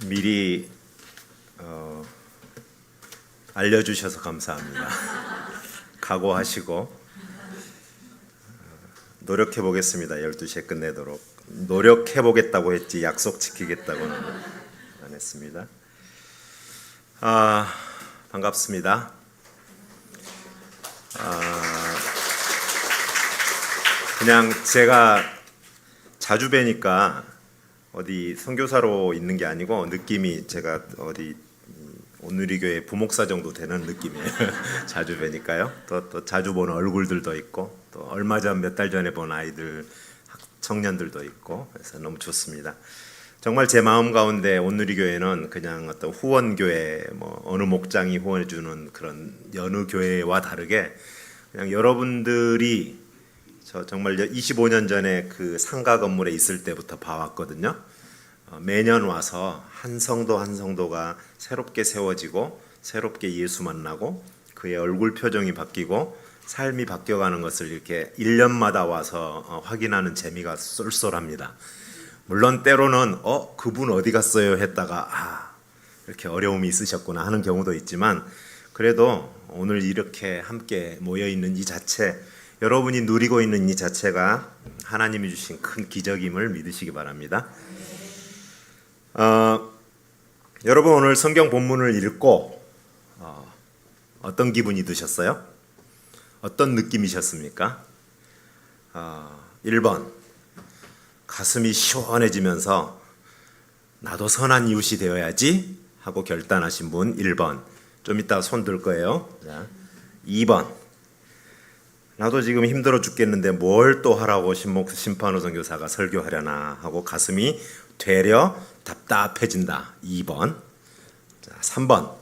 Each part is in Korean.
미리 알려주셔서 감사합니다. 각오하시고 노력해 보겠습니다. 12시에 끝내도록. 노력해 보겠다고 했지 약속 지키겠다고는 안 했습니다. 반갑습니다. 그냥 제가 자주 뵈니까 어디 선교사로 있는 게 아니고 느낌이 제가 어디 온누리교회 부목사 정도 되는 느낌이에요. 자주 뵈니까요. 또 자주 보는 얼굴들도 있고 또 얼마 전 몇 달 전에 본 아이들 청년들도 있고 그래서 너무 좋습니다. 정말 제 마음 가운데 온누리교회는 그냥 어떤 후원교회 뭐 어느 목장이 후원해 주는 그런 여느 교회와 다르게 그냥 여러분들이 저 정말 25년 전에 그 상가 건물에 있을 때부터 봐왔거든요. 매년 와서 한 성도 한 성도가 새롭게 세워지고 새롭게 예수 만나고 그의 얼굴 표정이 바뀌고 삶이 바뀌어가는 것을 이렇게 1년마다 와서 확인하는 재미가 쏠쏠합니다. 물론 때로는 그분 어디 갔어요 했다가 이렇게 어려움이 있으셨구나 하는 경우도 있지만 그래도 오늘 이렇게 함께 모여있는 이 자체 여러분이 누리고 있는 이 자체가 하나님이 주신 큰 기적임을 믿으시기 바랍니다. 여러분 오늘 성경 본문을 읽고 어떤 기분이 드셨어요? 어떤 느낌이셨습니까? 1번 가슴이 시원해지면서 나도 선한 이웃이 되어야지 하고 결단하신 분 1번 좀 이따 손 들 거예요. 2번 나도 지금 힘들어 죽겠는데 뭘 또 하라고 심판호 선교사가 설교하려나 하고 가슴이 되려 답답해진다. 2번. 자, 3번.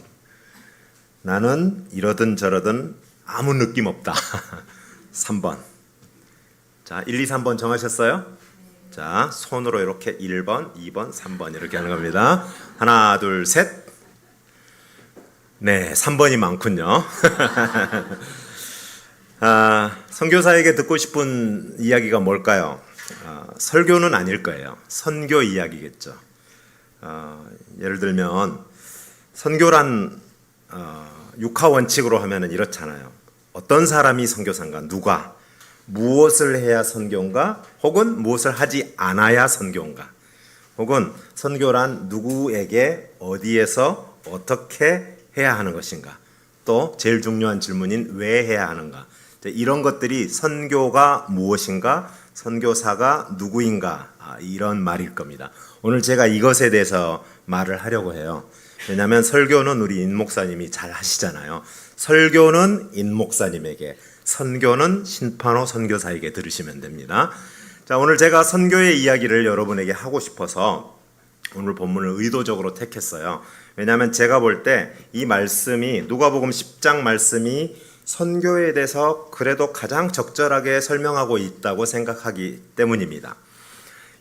나는 이러든 저러든 아무 느낌 없다. 3번. 자, 1, 2, 3번 정하셨어요? 자, 손으로 이렇게 1번, 2번, 3번 이렇게 하는 겁니다. 하나, 둘, 셋. 네, 3번이 많군요. 선교사에게 듣고 싶은 이야기가 뭘까요? 설교는 아닐 거예요. 선교 이야기겠죠. 예를 들면 선교란 육하 원칙으로 하면은 이렇잖아요. 어떤 사람이 선교사인가? 누가? 무엇을 해야 선교인가? 혹은 무엇을 하지 않아야 선교인가? 혹은 선교란 누구에게 어디에서 어떻게 해야 하는 것인가? 또 제일 중요한 질문인 왜 해야 하는가? 이런 것들이 선교가 무엇인가? 선교사가 누구인가? 이런 말일 겁니다. 오늘 제가 이것에 대해서 말을 하려고 해요. 왜냐하면 설교는 우리 인 목사님이 잘 하시잖아요. 설교는 인 목사님에게, 선교는 신판호 선교사에게 들으시면 됩니다. 자, 오늘 제가 선교의 이야기를 여러분에게 하고 싶어서 오늘 본문을 의도적으로 택했어요. 왜냐하면 제가 볼 때 이 말씀이 누가복음 10장 말씀이 선교에 대해서 그래도 가장 적절하게 설명하고 있다고 생각하기 때문입니다.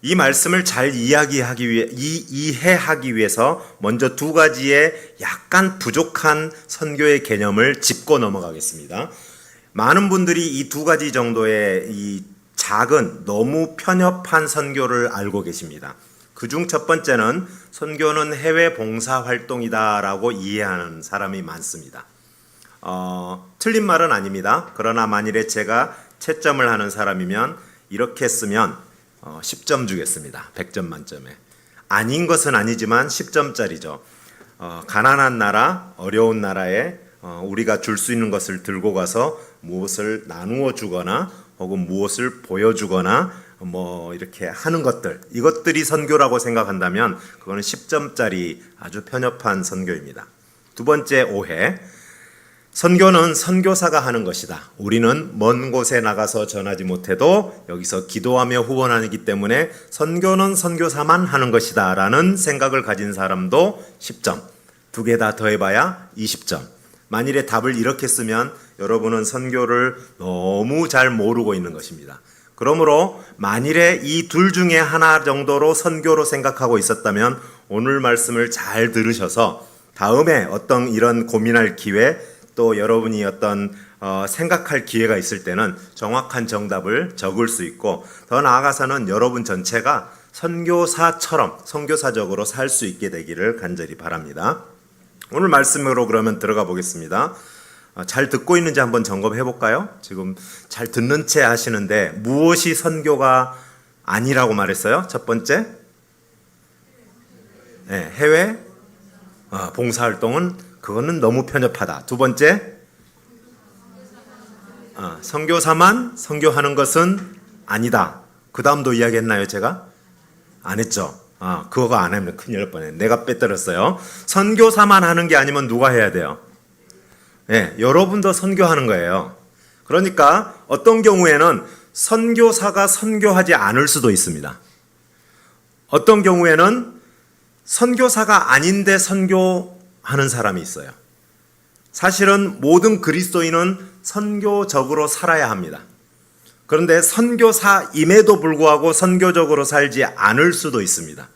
이 말씀을 잘 이해하기 위해서 먼저 두 가지의 약간 부족한 선교의 개념을 짚고 넘어가겠습니다. 많은 분들이 이 두 가지 정도의 이 작은 너무 편협한 선교를 알고 계십니다. 그중 첫 번째는 선교는 해외 봉사 활동이다라고 이해하는 사람이 많습니다. 틀린 말은 아닙니다. 그러나 만일에 제가 채점을 하는 사람이면 이렇게 쓰면 10점 주겠습니다. 100점 만점에. 아닌 것은 아니지만 10점짜리죠. 가난한 나라, 어려운 나라에 우리가 줄 수 있는 것을 들고 가서 무엇을 나누어 주거나 혹은 무엇을 보여주거나 뭐 이렇게 하는 것들, 이것들이 선교라고 생각한다면 그거는 10점짜리 아주 편협한 선교입니다. 두 번째 오해. 선교는 선교사가 하는 것이다. 우리는 먼 곳에 나가서 전하지 못해도 여기서 기도하며 후원하기 때문에 선교는 선교사만 하는 것이다 라는 생각을 가진 사람도 10점. 두 개 다 더해봐야 20점. 만일에 답을 이렇게 쓰면 여러분은 선교를 너무 잘 모르고 있는 것입니다. 그러므로 만일에 이 둘 중에 하나 정도로 선교로 생각하고 있었다면 오늘 말씀을 잘 들으셔서 다음에 어떤 이런 고민할 기회 또 여러분이 어떤 생각할 기회가 있을 때는 정확한 정답을 적을 수 있고 더 나아가서는 여러분 전체가 선교사처럼 선교사적으로 살 수 있게 되기를 간절히 바랍니다. 오늘 말씀으로 그러면 들어가 보겠습니다. 잘 듣고 있는지 한번 점검해 볼까요? 지금 잘 듣는 채 하시는데 무엇이 선교가 아니라고 말했어요? 첫 번째, 네, 해외 봉사활동은 그거는 너무 편협하다. 두 번째, 선교사만 선교하는 것은 아니다. 그 다음도 이야기했나요, 제가? 안 했죠. 그거가 안 하면 큰일 날 뻔해. 내가 빼뜨렸어요. 선교사만 하는 게 아니면 누가 해야 돼요? 네, 여러분도 선교하는 거예요. 그러니까 어떤 경우에는 선교사가 선교하지 않을 수도 있습니다. 어떤 경우에는 선교사가 아닌데 선교하는 사람이 있어요. 사실은 모든 그리스도인은 선교적으로 살아야 합니다. 그런데 선교사임에도 불구하고 선교적으로 살지 않을 수도 있습니다.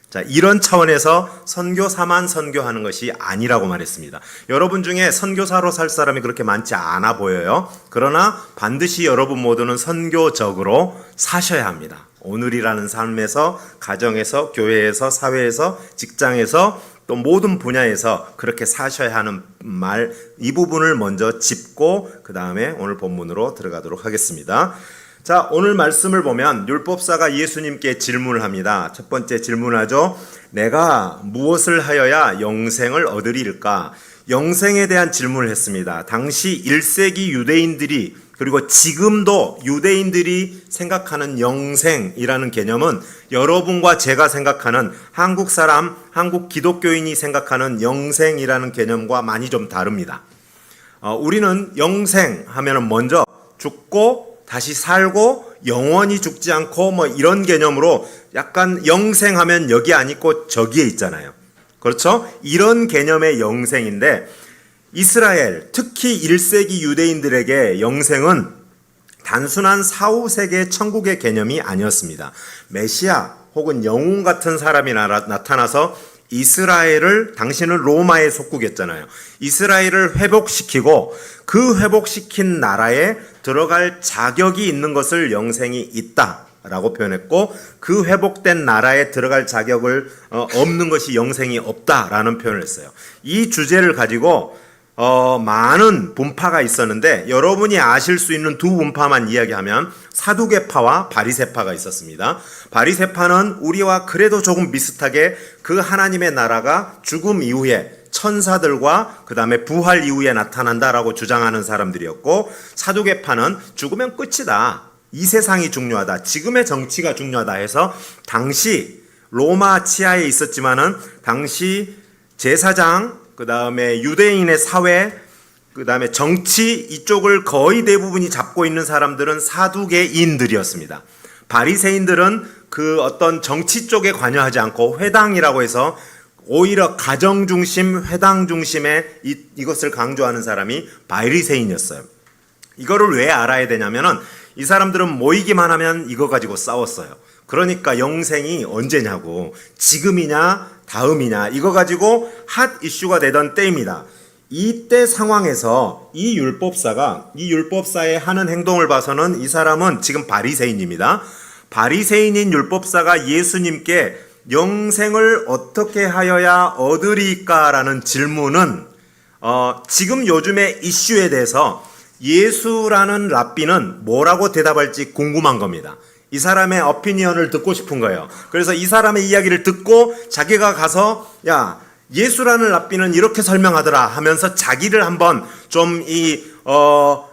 자, 이런 차원에서 선교사만 선교하는 것이 아니라고 말했습니다. 여러분 중에 선교사로 살 사람이 그렇게 많지 않아 보여요. 그러나 반드시 여러분 모두는 선교적으로 사셔야 합니다. 오늘이라는 삶에서, 가정에서, 교회에서, 사회에서, 직장에서 또 모든 분야에서 그렇게 사셔야 하는 말, 이 부분을 먼저 짚고 그 다음에 오늘 본문으로 들어가도록 하겠습니다. 자, 오늘 말씀을 보면 율법사가 예수님께 질문을 합니다. 첫 번째 질문하죠. 내가 무엇을 하여야 영생을 얻으리일까? 영생에 대한 질문을 했습니다. 당시 1세기 유대인들이 그리고 지금도 유대인들이 생각하는 영생이라는 개념은 여러분과 제가 생각하는 한국 사람, 한국 기독교인이 생각하는 영생이라는 개념과 많이 좀 다릅니다. 우리는 영생 하면은 먼저 죽고 다시 살고 영원히 죽지 않고 뭐 이런 개념으로 약간 영생하면 여기 안 있고 저기에 있잖아요. 그렇죠? 이런 개념의 영생인데 이스라엘, 특히 1세기 유대인들에게 영생은 단순한 사후세계 천국의 개념이 아니었습니다. 메시아 혹은 영웅 같은 사람이 나타나서 이스라엘을, 당신은 로마의 속국이었잖아요. 이스라엘을 회복시키고 그 회복시킨 나라에 들어갈 자격이 있는 것을 영생이 있다라고 표현했고, 그 회복된 나라에 들어갈 자격을 없는 것이 영생이 없다라는 표현을 했어요. 이 주제를 가지고 많은 분파가 있었는데 여러분이 아실 수 있는 두 분파만 이야기하면 사두개파와 바리새파가 있었습니다. 바리새파는 우리와 그래도 조금 비슷하게 그 하나님의 나라가 죽음 이후에 천사들과 그 다음에 부활 이후에 나타난다라고 주장하는 사람들이었고, 사두개파는 죽으면 끝이다, 이 세상이 중요하다, 지금의 정치가 중요하다 해서 당시 로마 치하에 있었지만은 당시 제사장, 그 다음에 유대인의 사회, 그 다음에 정치, 이쪽을 거의 대부분이 잡고 있는 사람들은 사두개인들이었습니다. 바리새인들은 그 어떤 정치 쪽에 관여하지 않고 회당이라고 해서 오히려 가정 중심, 회당 중심의 이것을 강조하는 사람이 바리새인이었어요. 이거를 왜 알아야 되냐면은 이 사람들은 모이기만 하면 이거 가지고 싸웠어요. 그러니까 영생이 언제냐고, 지금이냐 다음이냐, 이거 가지고 핫 이슈가 되던 때입니다. 이때 상황에서 이 율법사의 하는 행동을 봐서는 이 사람은 지금 바리새인입니다. 바리새인인 율법사가 예수님께 영생을 어떻게 하여야 얻으리까라는 질문은 지금 요즘의 이슈에 대해서 예수라는 랍비는 뭐라고 대답할지 궁금한 겁니다. 이 사람의 오피니언을 듣고 싶은 거예요. 그래서 이 사람의 이야기를 듣고 자기가 가서 야, 예수라는 랍비는 이렇게 설명하더라 하면서 자기를 한번 좀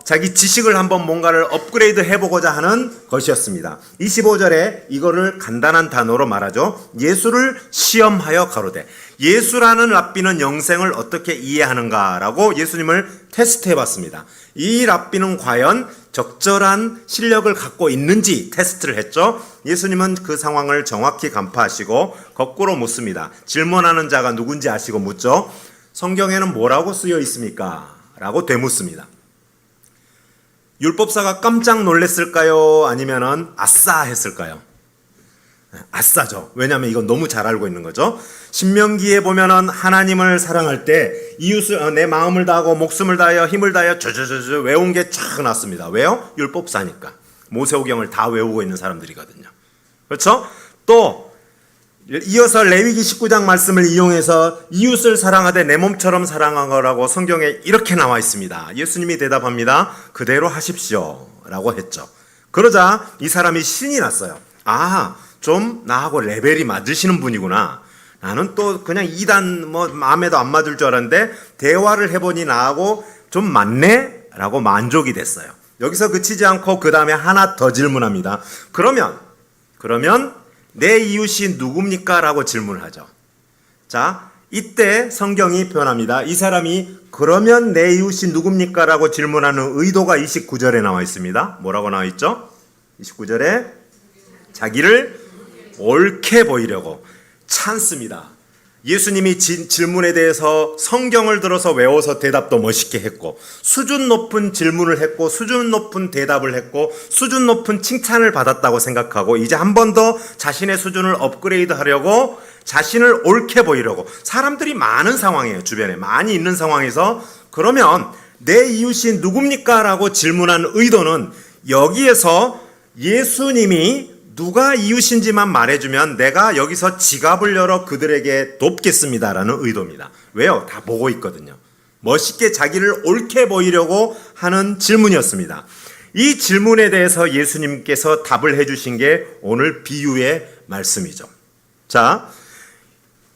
자기 지식을 한번 뭔가를 업그레이드 해보고자 하는 것이었습니다. 25절에 이거를 간단한 단어로 말하죠. 예수를 시험하여 가로되. 예수라는 랍비는 영생을 어떻게 이해하는가라고 예수님을 테스트해 봤습니다. 이 랍비는 과연 적절한 실력을 갖고 있는지 테스트를 했죠. 예수님은 그 상황을 정확히 간파하시고 거꾸로 묻습니다. 질문하는 자가 누군지 아시고 묻죠. 성경에는 뭐라고 쓰여 있습니까? 라고 되묻습니다. 율법사가 깜짝 놀랐을까요? 아니면은 아싸 했을까요? 아싸죠. 왜냐하면 이건 너무 잘 알고 있는 거죠. 신명기에 보면은 하나님을 사랑할 때 이웃을 내 마음을 다하고 목숨을 다하여 힘을 다하여 저저저저 외운 게 쫙 났습니다. 왜요? 율법사니까. 모세오경을 다 외우고 있는 사람들이거든요. 그렇죠? 또 이어서 레위기 19장 말씀을 이용해서 이웃을 사랑하되 내 몸처럼 사랑하라고 성경에 이렇게 나와 있습니다. 예수님이 대답합니다. 그대로 하십시오 라고 했죠. 그러자 이 사람이 신이 났어요. 아, 좀 나하고 레벨이 맞으시는 분이구나. 나는 또 그냥 2단 마음에도 안 맞을 줄 알았는데 대화를 해보니 나하고 좀 맞네? 라고 만족이 됐어요. 여기서 그치지 않고 그 다음에 하나 더 질문합니다. 그러면 내 이웃이 누굽니까? 라고 질문을 하죠. 자, 이때 성경이 표현합니다. 이 사람이 그러면 내 이웃이 누굽니까? 라고 질문하는 의도가 29절에 나와 있습니다. 뭐라고 나와 있죠? 29절에 자기를 옳게 보이려고 참습니다. 예수님이 질문에 대해서 성경을 들어서 외워서 대답도 멋있게 했고 수준 높은 질문을 했고 수준 높은 대답을 했고 수준 높은 칭찬을 받았다고 생각하고 이제 한 번 더 자신의 수준을 업그레이드 하려고 자신을 옳게 보이려고 사람들이 많은 상황이에요. 주변에 많이 있는 상황에서 그러면 내 이웃이 누굽니까? 라고 질문한 의도는 여기에서 예수님이 누가 이웃인지만 말해주면 내가 여기서 지갑을 열어 그들에게 돕겠습니다라는 의도입니다. 왜요? 다 보고 있거든요. 멋있게 자기를 옳게 보이려고 하는 질문이었습니다. 이 질문에 대해서 예수님께서 답을 해주신 게 오늘 비유의 말씀이죠. 자,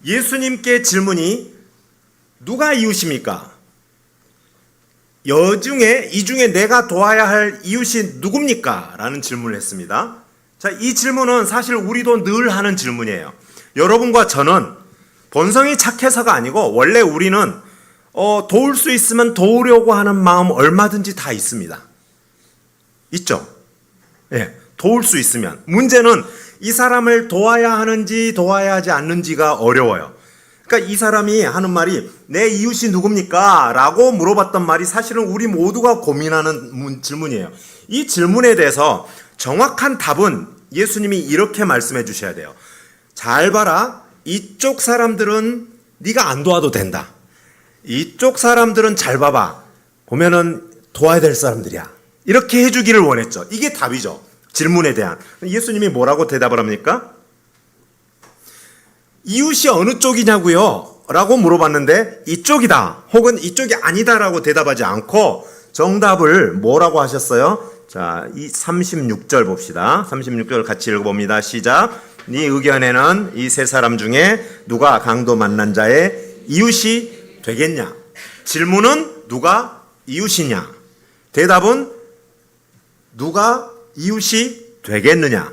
예수님께 질문이 누가 이웃입니까? 이 중에 내가 도와야 할 이웃이 누굽니까? 라는 질문을 했습니다. 자, 이 질문은 사실 우리도 늘 하는 질문이에요. 여러분과 저는 본성이 착해서가 아니고 원래 우리는 도울 수 있으면 도우려고 하는 마음 얼마든지 다 있습니다. 있죠? 예, 도울 수 있으면. 문제는 이 사람을 도와야 하는지 도와야 하지 않는지가 어려워요. 그러니까 이 사람이 하는 말이 내 이웃이 누굽니까? 라고 물어봤던 말이 사실은 우리 모두가 고민하는 질문이에요. 이 질문에 대해서 정확한 답은 예수님이 이렇게 말씀해 주셔야 돼요. 잘 봐라. 이쪽 사람들은 네가 안 도와도 된다. 이쪽 사람들은 잘 봐봐. 보면은 도와야 될 사람들이야. 이렇게 해주기를 원했죠. 이게 답이죠. 질문에 대한. 예수님이 뭐라고 대답을 합니까? 이웃이 어느 쪽이냐고요? 라고 물어봤는데 이쪽이다 혹은 이쪽이 아니다라고 대답하지 않고 정답을 뭐라고 하셨어요? 자, 이 36절 봅시다. 36절 같이 읽어봅니다. 시작. 네 의견에는 이 세 사람 중에 누가 강도 만난 자의 이웃이 되겠냐? 질문은 누가 이웃이냐? 대답은 누가 이웃이 되겠느냐?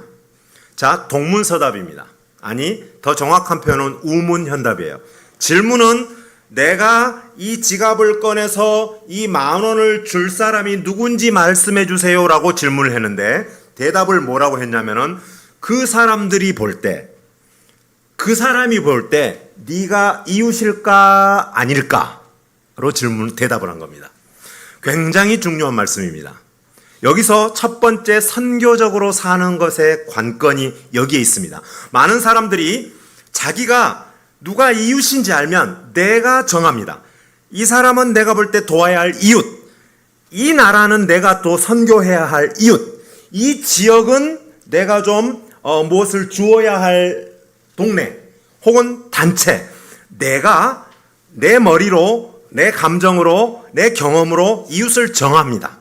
자, 동문서답입니다. 아니, 더 정확한 표현은 우문현답이에요. 질문은 내가 이 지갑을 꺼내서 이 10,000원을 줄 사람이 누군지 말씀해 주세요 라고 질문을 했는데 대답을 뭐라고 했냐면은 그 사람이 볼 때 네가 이웃일까 아닐까로 대답을 한 겁니다. 굉장히 중요한 말씀입니다. 여기서 첫 번째 선교적으로 사는 것의 관건이 여기에 있습니다. 많은 사람들이 자기가 누가 이웃인지 알면 내가 정합니다. 이 사람은 내가 볼 때 도와야 할 이웃, 이 나라는 내가 또 선교해야 할 이웃, 이 지역은 내가 좀 무엇을 주어야 할 동네 혹은 단체, 내가 내 머리로, 내 감정으로, 내 경험으로 이웃을 정합니다.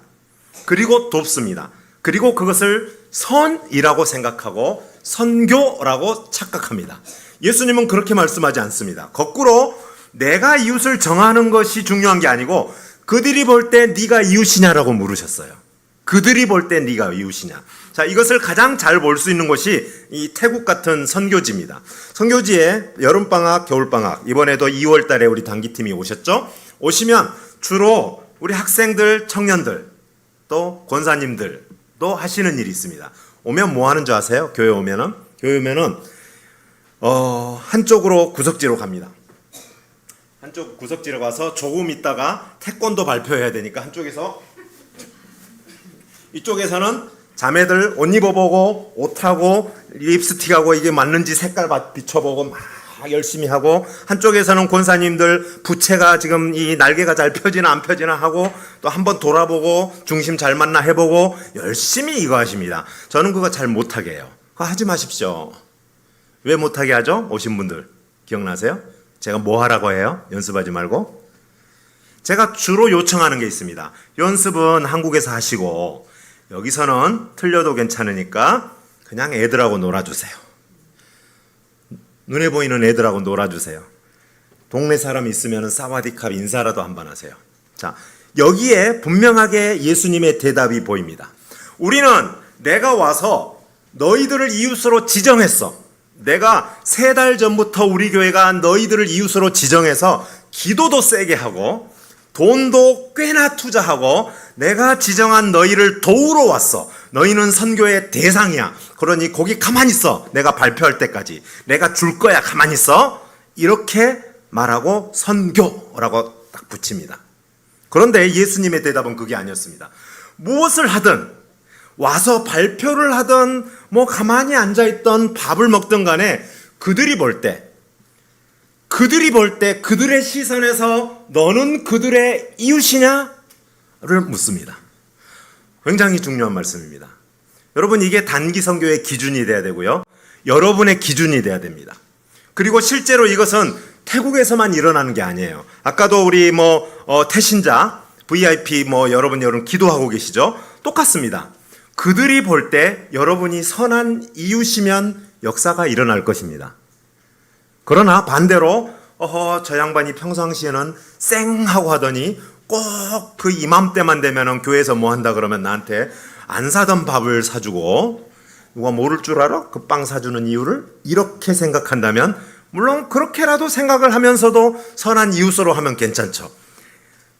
그리고 돕습니다. 그리고 그것을 선이라고 생각하고 선교라고 착각합니다. 예수님은 그렇게 말씀하지 않습니다. 거꾸로 내가 이웃을 정하는 것이 중요한 게 아니고 그들이 볼 때 네가 이웃이냐라고 물으셨어요. 그들이 볼 때 네가 이웃이냐. 자, 이것을 가장 잘 볼 수 있는 곳이 이 태국 같은 선교지입니다. 선교지에 여름방학, 겨울방학, 이번에도 2월 달에 우리 단기팀이 오셨죠? 오시면 주로 우리 학생들, 청년들, 또 권사님들도 하시는 일이 있습니다. 오면 뭐 하는 줄 아세요? 교회 오면은 한쪽으로 구석지로 갑니다. 한쪽 구석지로 가서 조금 있다가 태권도 발표해야 되니까 이쪽에서는 자매들 옷 입어보고 옷하고 립스틱하고 이게 맞는지 색깔 비춰보고 막 열심히 하고, 한쪽에서는 권사님들 부채가 지금 이 날개가 잘 펴지나 안 펴지나 하고 또 한번 돌아보고 중심 잘 맞나 해보고 열심히 이거 하십니다. 저는 그거 잘 못하게 해요. 그거 하지 마십시오. 왜 못하게 하죠? 오신 분들 기억나세요? 제가 뭐 하라고 해요? 연습하지 말고. 제가 주로 요청하는 게 있습니다. 연습은 한국에서 하시고 여기서는 틀려도 괜찮으니까 그냥 애들하고 놀아주세요. 눈에 보이는 애들하고 놀아주세요. 동네 사람 있으면 사와디캅 인사라도 한번 하세요. 자, 여기에 분명하게 예수님의 대답이 보입니다. 우리는 내가 와서 너희들을 이웃으로 지정했어. 내가 3달 전부터 우리 교회가 너희들을 이웃으로 지정해서 기도도 세게 하고 돈도 꽤나 투자하고 내가 지정한 너희를 도우러 왔어. 너희는 선교의 대상이야. 그러니 거기 가만히 있어. 내가 발표할 때까지. 내가 줄 거야. 가만히 있어. 이렇게 말하고 선교라고 딱 붙입니다. 그런데 예수님의 대답은 그게 아니었습니다. 무엇을 하든 와서 발표를 하든 뭐 가만히 앉아있던 밥을 먹든 간에 그들이 볼 때 그들의 시선에서 너는 그들의 이웃이냐? 를 묻습니다. 굉장히 중요한 말씀입니다. 여러분, 이게 단기 선교의 기준이 돼야 되고요. 여러분의 기준이 돼야 됩니다. 그리고 실제로 이것은 태국에서만 일어나는 게 아니에요. 아까도 우리 태신자, VIP 여러분 기도하고 계시죠? 똑같습니다. 그들이 볼 때 여러분이 선한 이웃이면 역사가 일어날 것입니다. 그러나 반대로 저 양반이 평상시에는 쌩하고 하더니 꼭 그 이맘때만 되면은 교회에서 뭐 한다 그러면 나한테 안 사던 밥을 사주고 누가 모를 줄 알아? 그 빵 사주는 이유를? 이렇게 생각한다면 물론 그렇게라도 생각을 하면서도 선한 이웃으로 하면 괜찮죠.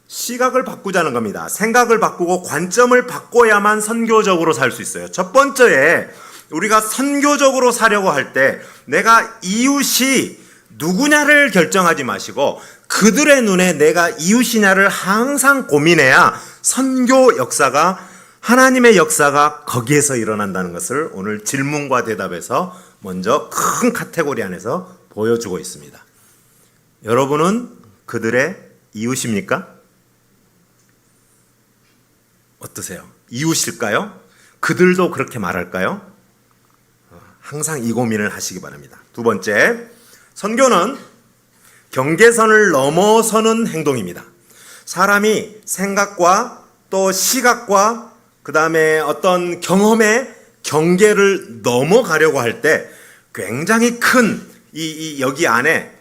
시각을 바꾸자는 겁니다. 생각을 바꾸고 관점을 바꿔야만 선교적으로 살 수 있어요. 첫 번째에 우리가 선교적으로 사려고 할 때 내가 이웃이 누구냐를 결정하지 마시고 그들의 눈에 내가 이웃이냐를 항상 고민해야 선교 역사가, 하나님의 역사가 거기에서 일어난다는 것을 오늘 질문과 대답에서 먼저 큰 카테고리 안에서 보여주고 있습니다. 여러분은 그들의 이웃입니까? 어떠세요? 이웃일까요? 그들도 그렇게 말할까요? 항상 이 고민을 하시기 바랍니다. 두 번째, 선교는 경계선을 넘어서는 행동입니다. 사람이 생각과 또 시각과 그 다음에 어떤 경험의 경계를 넘어가려고 할 때 굉장히 큰 여기 안에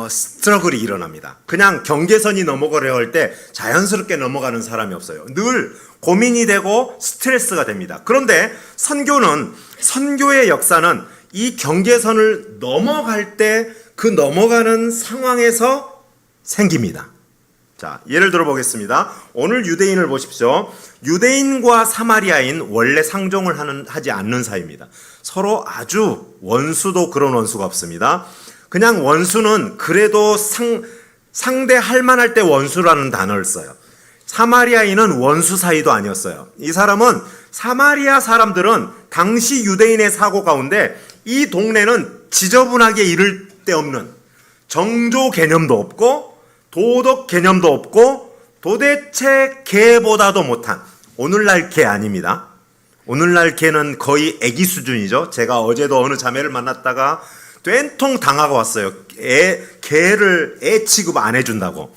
스트러글이 일어납니다. 그냥 경계선이 넘어가려고 할 때 자연스럽게 넘어가는 사람이 없어요. 늘 고민이 되고 스트레스가 됩니다. 그런데 선교의 역사는 이 경계선을 넘어갈 때 그 넘어가는 상황에서 생깁니다. 자, 예를 들어 보겠습니다. 오늘 유대인을 보십시오. 유대인과 사마리아인 원래 상종을 하지 않는 사이입니다. 서로 아주 원수도 그런 원수가 없습니다. 그냥 원수는 그래도 상대할 만할 때 원수라는 단어를 써요. 사마리아인은 원수 사이도 아니었어요. 이 사람은 사마리아 사람들은 당시 유대인의 사고 가운데 이 동네는 지저분하게 이를 데 없는 정조 개념도 없고 도덕 개념도 없고 도대체 개보다도 못한, 오늘날 개 아닙니다. 오늘날 개는 거의 애기 수준이죠. 제가 어제도 어느 자매를 만났다가 된통 당하고 왔어요. 개를 애 취급 안 해준다고.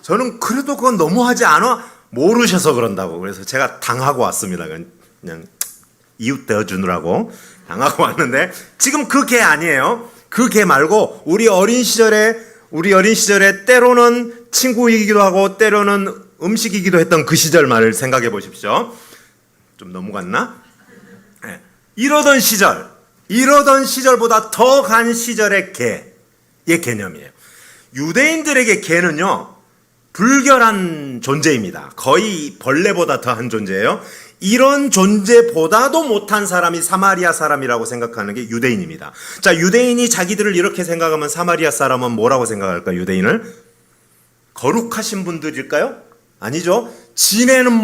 저는 그래도 그건 너무하지 않아? 모르셔서 그런다고. 그래서 제가 당하고 왔습니다. 그냥 이웃 되어주느라고 당하고 왔는데 지금 그 개 아니에요. 그 개 말고 우리 어린 시절에 때로는 친구이기도 하고 때로는 음식이기도 했던 그 시절 말을 생각해 보십시오. 좀 넘어갔나? 네. 이러던 시절보다 더 간 시절의 개의 개념이에요. 유대인들에게 개는요, 불결한 존재입니다. 거의 벌레보다 더한 존재예요. 이런 존재보다도 못한 사람이 사마리아 사람이라고 생각하는 게 유대인입니다. 자, 유대인이 자기들을 이렇게 생각하면 사마리아 사람은 뭐라고 생각할까요? 유대인을? 거룩하신 분들일까요? 아니죠. 지네는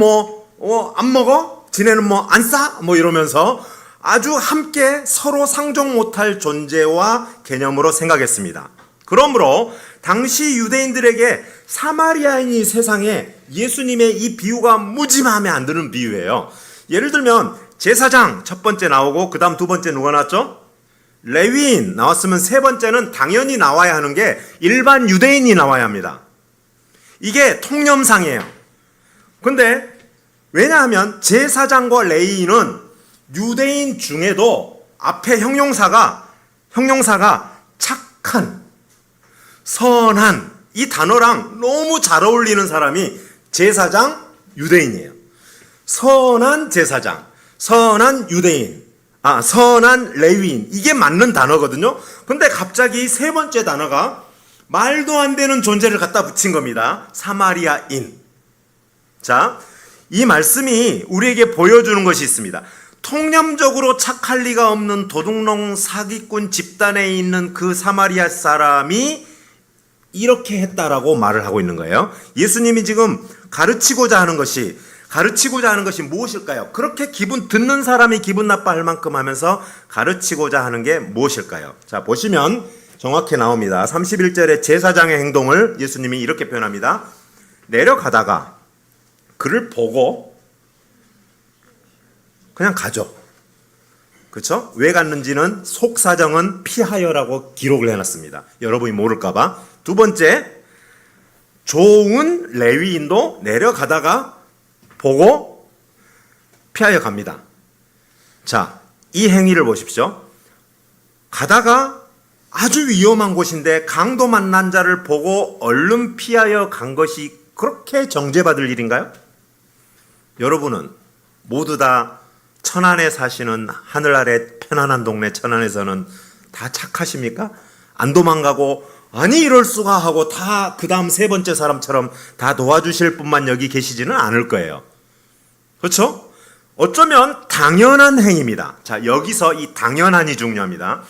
안 먹어? 지네는 안 싸? 이러면서 아주 함께 서로 상종 못할 존재와 개념으로 생각했습니다. 그러므로 당시 유대인들에게 사마리아인이 세상에 예수님의 이 비유가 무지 마음에 안 드는 비유예요. 예를 들면 제사장 첫 번째 나오고 그 다음 두 번째 누가 나왔죠? 레위인 나왔으면 세 번째는 당연히 나와야 하는 게 일반 유대인이 나와야 합니다. 이게 통념상이에요. 근데 왜냐하면 제사장과 레위인은 유대인 중에도 앞에 형용사가 착한, 선한 이 단어랑 너무 잘 어울리는 사람이 제사장, 유대인이에요. 선한 제사장, 선한 유대인, 선한 레위인, 이게 맞는 단어거든요. 근데 갑자기 세 번째 단어가 말도 안 되는 존재를 갖다 붙인 겁니다. 사마리아인. 자, 이 말씀이 우리에게 보여주는 것이 있습니다. 통념적으로 착할 리가 없는 도둑놈 사기꾼 집단에 있는 그 사마리아 사람이 이렇게 했다라고 말을 하고 있는 거예요. 예수님이 지금 가르치고자 하는 것이 무엇일까요? 그렇게 듣는 사람이 기분 나빠할 만큼 하면서 가르치고자 하는 게 무엇일까요? 자, 보시면 정확히 나옵니다. 31절에 제사장의 행동을 예수님이 이렇게 표현합니다. 내려가다가 그를 보고 그냥 가죠. 그렇죠? 왜 갔는지는 속사정은 피하여라고 기록을 해놨습니다. 여러분이 모를까봐. 두 번째, 좋은 레위인도 내려가다가 보고 피하여 갑니다. 자, 이 행위를 보십시오. 가다가 아주 위험한 곳인데 강도 만난 자를 보고 얼른 피하여 간 것이 그렇게 정죄받을 일인가요? 여러분은 모두 다 천안에 사시는 하늘 아래 편안한 동네 천안에서는 다 착하십니까? 안 도망가고 아니 이럴 수가 하고 다 그 다음 세 번째 사람처럼 다 도와주실 분만 여기 계시지는 않을 거예요. 그렇죠? 어쩌면 당연한 행위입니다. 자, 여기서 이 당연한이 중요합니다.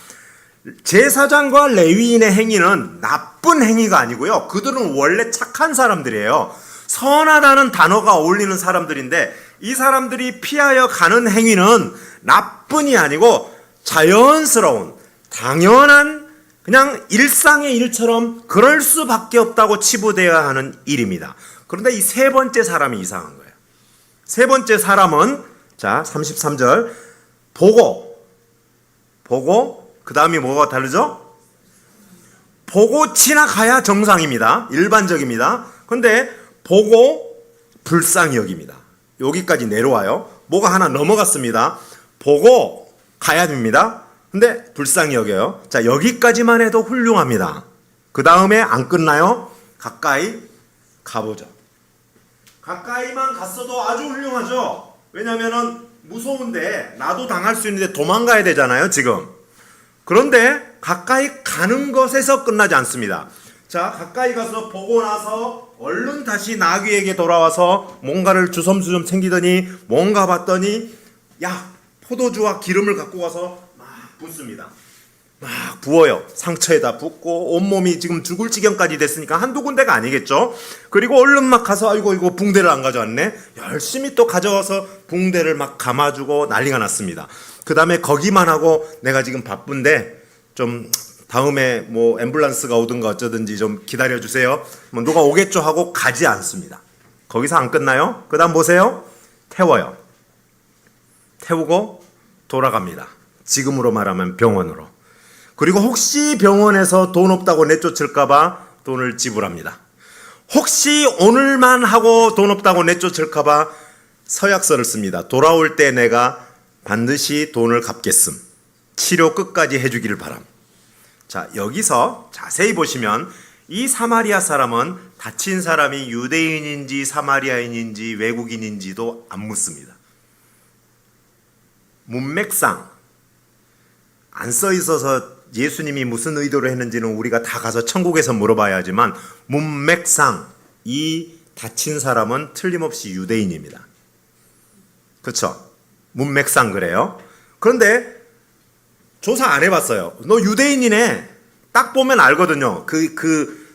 제사장과 레위인의 행위는 나쁜 행위가 아니고요. 그들은 원래 착한 사람들이에요. 선하다는 단어가 어울리는 사람들인데 이 사람들이 피하여 가는 행위는 나쁜이 아니고 자연스러운, 당연한 그냥 일상의 일처럼 그럴 수밖에 없다고 치부되어야 하는 일입니다. 그런데 이 세 번째 사람이 이상한 거예요. 세 번째 사람은 자 33절 보고 그 다음이 뭐가 다르죠? 보고 지나가야 정상입니다. 일반적입니다. 그런데 보고 불쌍히 여깁니다. 여기까지 내려와요. 뭐가 하나 넘어갔습니다. 보고 가야 됩니다. 근데 불쌍히 여겨요. 자, 여기까지만 해도 훌륭합니다. 그 다음에 안 끝나요. 가까이 가보죠. 가까이만 갔어도 아주 훌륭하죠. 왜냐면은 무서운데 나도 당할 수 있는데 도망가야 되잖아요, 지금. 그런데 가까이 가는 것에서 끝나지 않습니다. 자, 가까이 가서 보고 나서 얼른 다시 나귀에게 돌아와서 뭔가를 주섬주섬 챙기더니 뭔가 봤더니 야, 포도주와 기름을 갖고 가서 막 붓습니다. 막 부어요. 상처에다 붓고 온몸이 지금 죽을 지경까지 됐으니까 한두 군데가 아니겠죠. 그리고 얼른 막 가서 아이고 이거 붕대를 안 가져왔네. 열심히 또 가져와서 붕대를 막 감아주고 난리가 났습니다. 그 다음에 거기만 하고 내가 지금 바쁜데 좀 다음에 뭐 앰뷸런스가 오든가 어쩌든지 좀 기다려주세요. 뭐 누가 오겠죠 하고 가지 않습니다. 거기서 안 끝나요. 그 다음 보세요. 태워요. 태우고 돌아갑니다. 지금으로 말하면 병원으로. 그리고 혹시 병원에서 돈 없다고 내쫓을까봐 돈을 지불합니다. 혹시 오늘만 하고 돈 없다고 내쫓을까봐 서약서를 씁니다. 돌아올 때 내가 반드시 돈을 갚겠음. 치료 끝까지 해주기를 바람. 자, 여기서 자세히 보시면 이 사마리아 사람은 다친 사람이 유대인인지 사마리아인인지 외국인인지도 안 묻습니다. 문맥상 안 써 있어서 예수님이 무슨 의도로 했는지는 우리가 다 가서 천국에서 물어봐야 하지만 문맥상 이 다친 사람은 틀림없이 유대인입니다. 그렇죠? 문맥상 그래요. 그런데 조사 안 해봤어요. 너 유대인이네. 딱 보면 알거든요.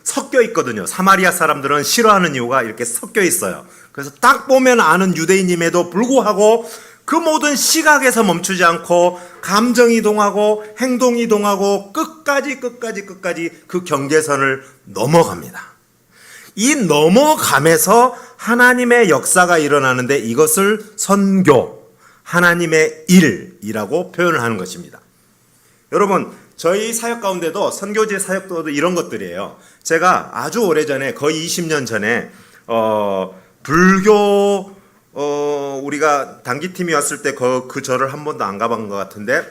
섞여 있거든요. 사마리아 사람들은 싫어하는 이유가 이렇게 섞여 있어요. 그래서 딱 보면 아는 유대인임에도 불구하고 그 모든 시각에서 멈추지 않고 감정 이동하고 행동 이동하고 끝까지 그 경계선을 넘어갑니다. 이 넘어감에서 하나님의 역사가 일어나는데 이것을 선교, 하나님의 일이라고 표현을 하는 것입니다. 여러분, 저희 사역 가운데도 선교제 사역도 이런 것들이에요. 제가 아주 오래전에 거의 20년 전에 불교 우리가 단기팀이 왔을 때 그 절을 한 번도 안 가본 것 같은데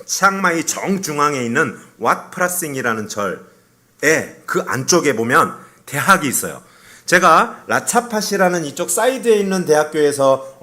치앙마이 정중앙에 있는 왓프라싱이라는 절에 그 안쪽에 보면 대학이 있어요. 제가 라차파시라는 이쪽 사이드에 있는 대학교에서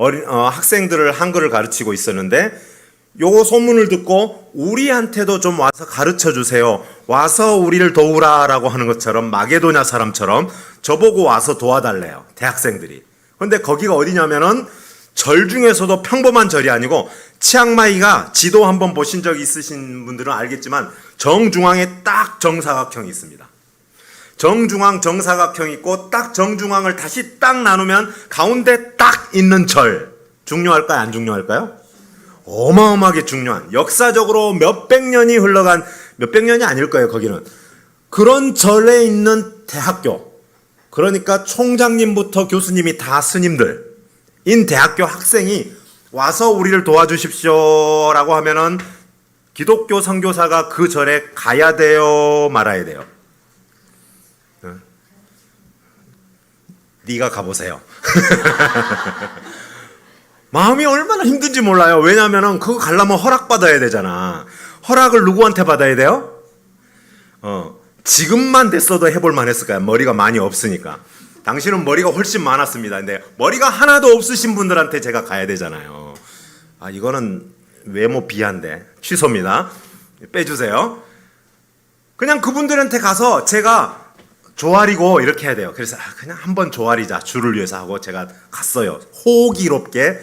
학생들을 한글을 가르치고 있었는데 요 소문을 듣고 우리한테도 좀 와서 가르쳐 주세요. 와서 우리를 도우라라고 하는 것처럼 마게도냐 사람처럼 저보고 와서 도와달래요. 대학생들이. 근데 거기가 어디냐면은 절 중에서도 평범한 절이 아니고 치앙마이가 지도 한번 보신 적 있으신 분들은 알겠지만 정중앙에 딱 정사각형이 있습니다. 정중앙 정사각형이 있고 딱 정중앙을 다시 딱 나누면 가운데 딱 있는 절. 중요할까요? 안 중요할까요? 어마어마하게 중요한, 역사적으로 몇백 년이 흘러간, 몇백 년이 아닐 거예요, 거기는. 그런 절에 있는 대학교. 그러니까 총장님부터 교수님이 다 스님들인 대학교 학생이 와서 우리를 도와주십시오 라고 하면은 기독교 선교사가 그 절에 가야 돼요, 말아야 돼요? 네가 가보세요. 마음이 얼마나 힘든지 몰라요. 왜냐하면 그거 가려면 허락받아야 되잖아. 허락을 누구한테 받아야 돼요? 지금만 됐어도 해볼 만했을까요? 머리가 많이 없으니까. 당신은 머리가 훨씬 많았습니다. 근데 머리가 하나도 없으신 분들한테 제가 가야 되잖아요. 이거는 외모 비하인데 취소입니다. 빼주세요. 그냥 그분들한테 가서 제가 조아리고 이렇게 해야 돼요. 그래서 그냥 한번 조아리자, 주를 위해서 하고 제가 갔어요. 호기롭게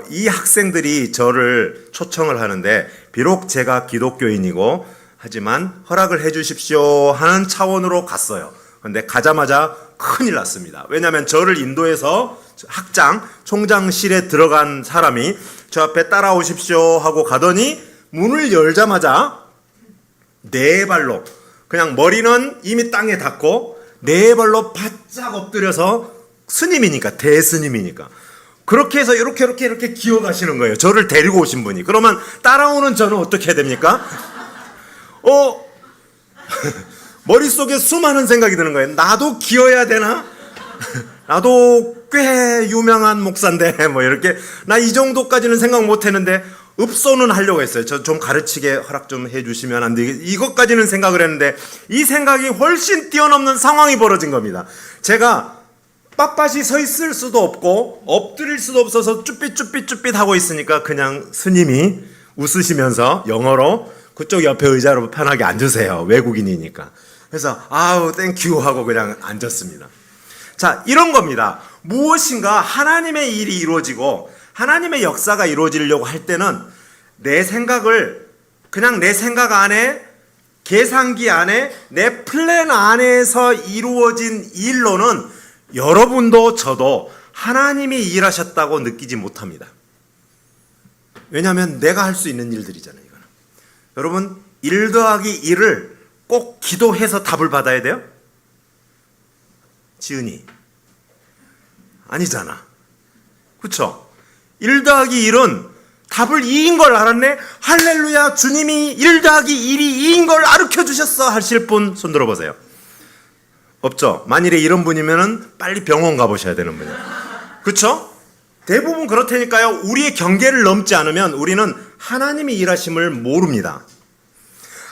이 학생들이 저를 초청을 하는데 비록 제가 기독교인이고 하지만 허락을 해 주십시오 하는 차원으로 갔어요. 근데 가자마자 큰일 났습니다. 왜냐하면 저를 인도해서 학장, 총장실에 들어간 사람이 저 앞에 따라오십시오 하고 가더니 문을 열자마자 네 발로, 그냥 머리는 이미 땅에 닿고 네 발로 바짝 엎드려서, 스님이니까, 대스님이니까 그렇게 해서 이렇게 기어가시는 거예요. 저를 데리고 오신 분이. 그러면 따라오는 저는 어떻게 해야 됩니까? 머릿속에 수많은 생각이 드는 거예요. 나도 기어야 되나? 나도 꽤 유명한 목사인데 뭐 이렇게, 나 이 정도까지는 생각 못 했는데 읍소는 하려고 했어요. 저 좀 가르치게 허락 좀 해주시면 안 되겠, 이것까지는 생각을 했는데 이 생각이 훨씬 뛰어넘는 상황이 벌어진 겁니다. 제가 빳빳이 서 있을 수도 없고 엎드릴 수도 없어서 쭈삣 하고 있으니까 그냥 스님이 웃으시면서 영어로 그쪽 옆에 의자로 편하게 앉으세요. 외국인이니까. 그래서 아우 땡큐 하고 그냥 앉았습니다. 자, 이런 겁니다. 무엇인가 하나님의 일이 이루어지고 하나님의 역사가 이루어지려고 할 때는 내 생각을 그냥 내 생각 안에, 계산기 안에, 내 플랜 안에서 이루어진 일로는 여러분도 저도 하나님이 일하셨다고 느끼지 못합니다. 왜냐하면 내가 할 수 있는 일들이잖아요. 이거는. 여러분, 1 더하기 1을 꼭 기도해서 답을 받아야 돼요? 지은이 아니잖아. 그렇죠? 1 더하기 1은 답을 2인 걸 알았네? 할렐루야, 주님이 1 더하기 1이 2인 걸 가르쳐 주셨어 하실 분 손 들어보세요. 없죠? 만일에 이런 분이면 빨리 병원 가보셔야 되는 분이에요. 그렇죠? 대부분 그렇다니까요. 우리의 경계를 넘지 않으면 우리는 하나님의 일하심을 모릅니다.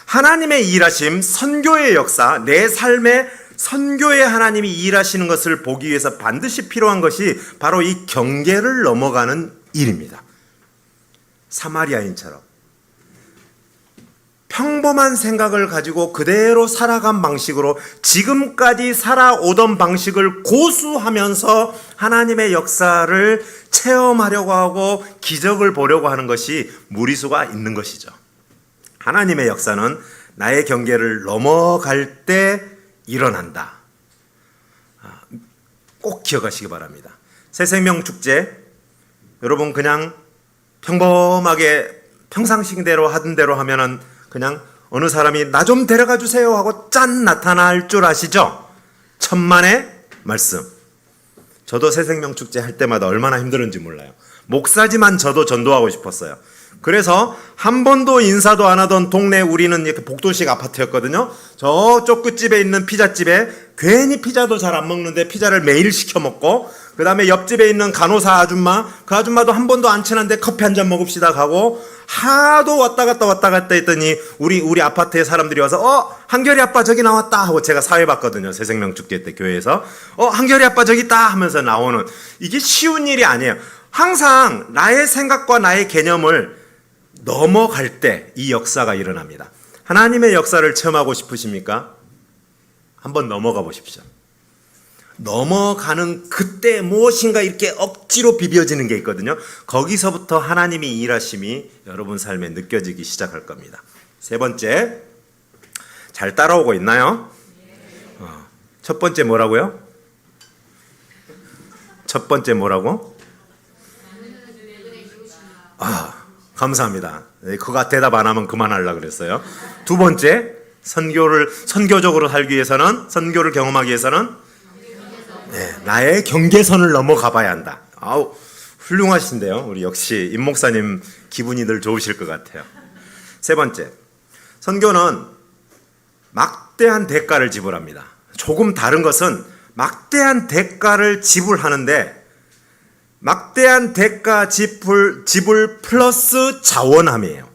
하나님의 일하심, 선교의 역사, 내 삶에 선교의 하나님이 일하시는 것을 보기 위해서 반드시 필요한 것이 바로 이 경계를 넘어가는 일입니다. 사마리아인처럼 평범한 생각을 가지고 그대로 살아간 방식으로 지금까지 살아오던 방식을 고수하면서 하나님의 역사를 체험하려고 하고 기적을 보려고 하는 것이 무리수가 있는 것이죠. 하나님의 역사는 나의 경계를 넘어갈 때 일어난다. 꼭 기억하시기 바랍니다. 새생명 축제, 여러분 그냥 평범하게 평상시대로 하던 대로 하면은 그냥 어느 사람이 나 좀 데려가 주세요 하고 짠 나타날 줄 아시죠? 천만의 말씀. 저도 새생명 축제 할 때마다 얼마나 힘들었는지 몰라요. 목사지만 저도 전도하고 싶었어요. 그래서 한 번도 인사도 안 하던 동네, 우리는 이렇게 복도식 아파트였거든요. 저쪽 끝집에 있는 피자집에 괜히 피자도 잘 안 먹는데 피자를 매일 시켜 먹고, 그 다음에 옆집에 있는 간호사 아줌마, 그 아줌마도 한 번도 안 친한데 커피 한 잔 먹읍시다 가고, 하도 왔다 갔다 했더니 우리 아파트에 사람들이 와서 한결이 아빠 저기 나왔다 하고, 제가 사회 봤거든요. 새생명 축제 때 교회에서 한결이 아빠 저기 있다 하면서 나오는, 이게 쉬운 일이 아니에요. 항상 나의 생각과 나의 개념을 넘어갈 때 이 역사가 일어납니다. 하나님의 역사를 체험하고 싶으십니까? 한번 넘어가 보십시오. 넘어가는 그때 무엇인가 이렇게 억지로 비벼지는 게 있거든요. 거기서부터 하나님이 일하심이 여러분 삶에 느껴지기 시작할 겁니다. 세 번째, 잘 따라오고 있나요? 첫 번째 뭐라고요? 첫 번째 뭐라고? 감사합니다. 그거 대답 안 하면 그만하려고 그랬어요. 두 번째, 선교적으로 살기 위해서는, 선교를 경험하기 위해서는 나의 경계선을 넘어가 봐야 한다. 훌륭하신데요. 우리 역시 임 목사님 기분이 늘 좋으실 것 같아요. 세 번째, 선교는 막대한 대가를 지불합니다. 조금 다른 것은 막대한 대가를 지불하는데, 막대한 대가 지불 플러스 자원함이에요.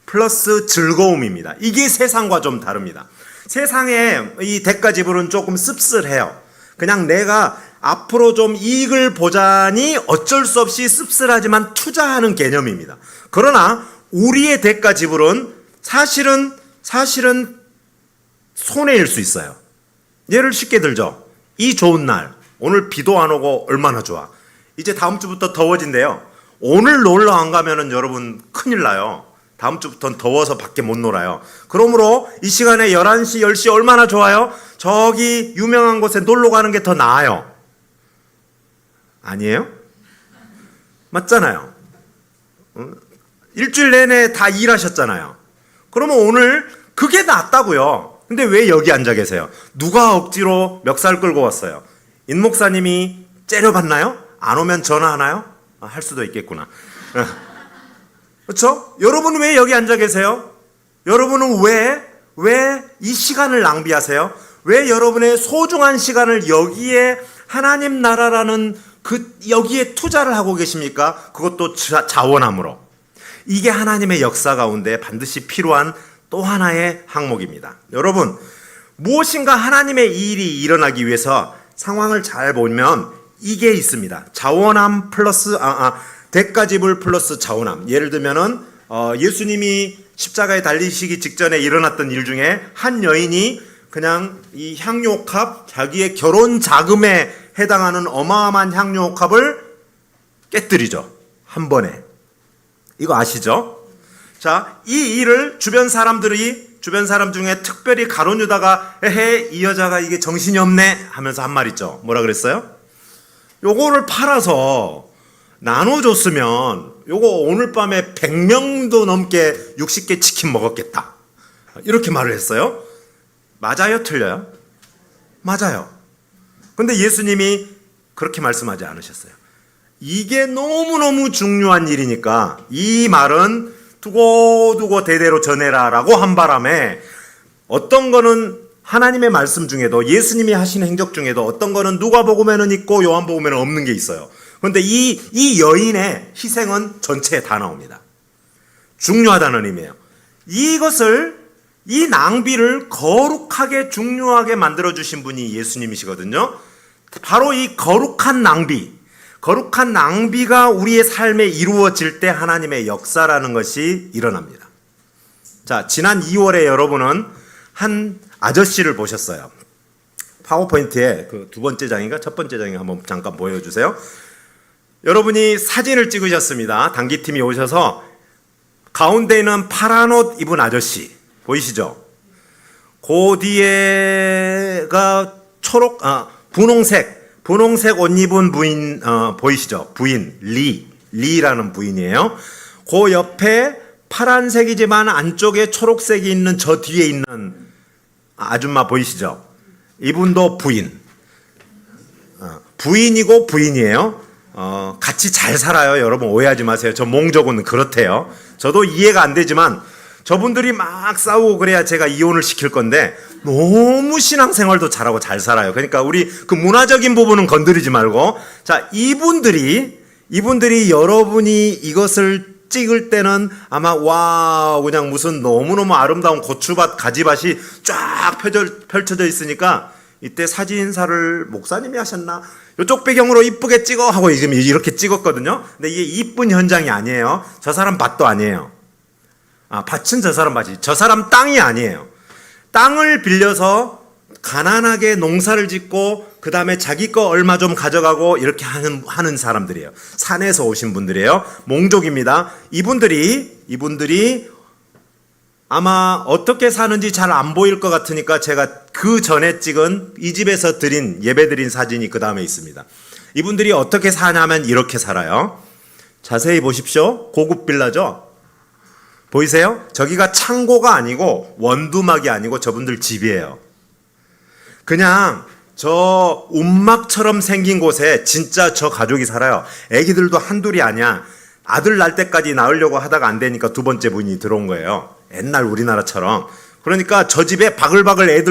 플러스 즐거움입니다. 이게 세상과 좀 다릅니다. 세상에 이 대가 지불은 조금 씁쓸해요. 그냥 내가 앞으로 좀 이익을 보자니 어쩔 수 없이 씁쓸하지만 투자하는 개념입니다. 그러나 우리의 대가 지불은 사실은 손해일 수 있어요. 예를 쉽게 들죠. 이 좋은 날, 오늘 비도 안 오고 얼마나 좋아. 이제 다음 주부터 더워진대요. 오늘 놀러 안 가면은 여러분 큰일 나요. 다음 주부터는 더워서 밖에 못 놀아요. 그러므로 이 시간에 11시, 10시 얼마나 좋아요? 저기 유명한 곳에 놀러 가는 게 더 나아요. 아니에요? 맞잖아요. 일주일 내내 다 일하셨잖아요. 그러면 오늘 그게 낫다고요. 근데 왜 여기 앉아 계세요? 누가 억지로 멱살 끌고 왔어요? 임 목사님이 째려봤나요? 안 오면 전화하나요? 할 수도 있겠구나. 그렇죠? 여러분은 왜 여기 앉아 계세요? 여러분은 왜 이 시간을 낭비하세요? 왜 여러분의 소중한 시간을 여기에 하나님 나라라는 여기에 투자를 하고 계십니까? 그것도 자원함으로. 이게 하나님의 역사 가운데 반드시 필요한 또 하나의 항목입니다. 여러분, 무엇인가 하나님의 일이 일어나기 위해서 상황을 잘 보면 이게 있습니다. 자원함 플러스 대가 지불 플러스 자원함. 예를 들면은 예수님이 십자가에 달리시기 직전에 일어났던 일 중에 한 여인이 그냥 이 향료값, 자기의 결혼 자금에 해당하는 어마어마한 향료값을 깨뜨리죠. 한 번에. 이거 아시죠? 자, 이 일을 주변 사람 중에 특별히 가룟 유다가 에헤 이 여자가 이게 정신이 없네 하면서 한 말 있죠. 뭐라 그랬어요? 요거를 팔아서 나눠줬으면 요거 오늘 밤에 100명도 넘게 60개 치킨 먹었겠다. 이렇게 말을 했어요. 맞아요? 틀려요? 맞아요. 근데 예수님이 그렇게 말씀하지 않으셨어요. 이게 너무너무 중요한 일이니까 이 말은 두고 대대로 전해라 라고 한 바람에 어떤 거는 하나님의 말씀 중에도 예수님이 하신 행적 중에도 어떤 거는 누가복음에는 있고 요한복음에는 없는 게 있어요. 그런데 이 여인의 희생은 전체에 다 나옵니다. 중요하다는 의미예요. 이 낭비를 거룩하게 중요하게 만들어주신 분이 예수님이시거든요. 바로 이 거룩한 낭비가 우리의 삶에 이루어질 때 하나님의 역사라는 것이 일어납니다. 자, 지난 2월에 여러분은 한 아저씨를 보셨어요. 파워포인트에 그 두 번째 장인가 첫 번째 장인가 한번 잠깐 보여주세요. 여러분이 사진을 찍으셨습니다. 단기팀이 오셔서 가운데 있는 파란 옷 입은 아저씨 보이시죠? 그 뒤에가 분홍색 옷 입은 부인 보이시죠? 부인 리라는 부인이에요. 그 옆에 파란색이지만 안쪽에 초록색이 있는 저 뒤에 있는 아줌마 보이시죠? 이분도 부인이고 부인이에요. 같이 잘 살아요. 여러분 오해하지 마세요. 저 몽족은 그렇대요. 저도 이해가 안 되지만 저분들이 막 싸우고 그래야 제가 이혼을 시킬 건데 너무 신앙생활도 잘하고 잘 살아요. 그러니까 우리 그 문화적인 부분은 건드리지 말고, 자, 이분들이 여러분이 이것을 찍을 때는 아마 와 그냥 무슨 너무너무 아름다운 고추밭 가지밭이 쫙 펼쳐져 있으니까 이때 사진사를 목사님이 하셨나? 이쪽 배경으로 이쁘게 찍어 하고 지금 이렇게 찍었거든요. 근데 이게 이쁜 현장이 아니에요. 저 사람 밭도 아니에요. 밭은 저 사람 밭이, 저 사람 땅이 아니에요. 땅을 빌려서 가난하게 농사를 짓고 그 다음에 자기 거 얼마 좀 가져가고 이렇게 하는 사람들이에요. 산에서 오신 분들이에요. 몽족입니다. 이분들이 아마 어떻게 사는지 잘 안 보일 것 같으니까 제가 그 전에 찍은 이 집에서 예배 드린 사진이 그 다음에 있습니다. 이분들이 어떻게 사냐면 이렇게 살아요. 자세히 보십시오. 고급 빌라죠? 보이세요? 저기가 창고가 아니고 원두막이 아니고 저분들 집이에요. 그냥 저 움막처럼 생긴 곳에 진짜 저 가족이 살아요. 애기들도 한둘이 아니야. 아들 날 때까지 낳으려고 하다가 안 되니까 두 번째 분이 들어온 거예요. 옛날 우리나라처럼. 그러니까 저 집에 바글바글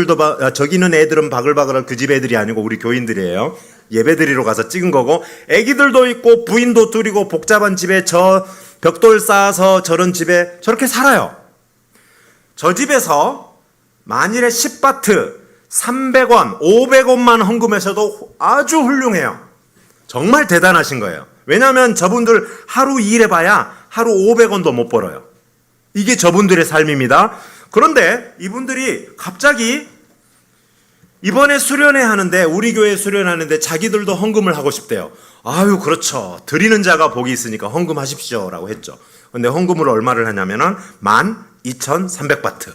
저기 있는 애들은 바글바글한 그 집 애들이 아니고 우리 교인들이에요. 예배드리러 가서 찍은 거고, 애기들도 있고 부인도 둘이고 복잡한 집에 저 벽돌 쌓아서 저런 집에 저렇게 살아요. 저 집에서 만일에 10바트 300원, 500원만 헌금하셔도 아주 훌륭해요. 정말 대단하신 거예요. 왜냐하면 저분들 하루 일해봐야 하루 500원도 못 벌어요. 이게 저분들의 삶입니다. 그런데 이분들이 갑자기 이번에 수련회 하는데, 우리 교회 수련하는데 자기들도 헌금을 하고 싶대요. 아유, 그렇죠. 드리는 자가 복이 있으니까 헌금하십시오 라고 했죠. 근데 헌금을 얼마를 하냐면은 12,300바트.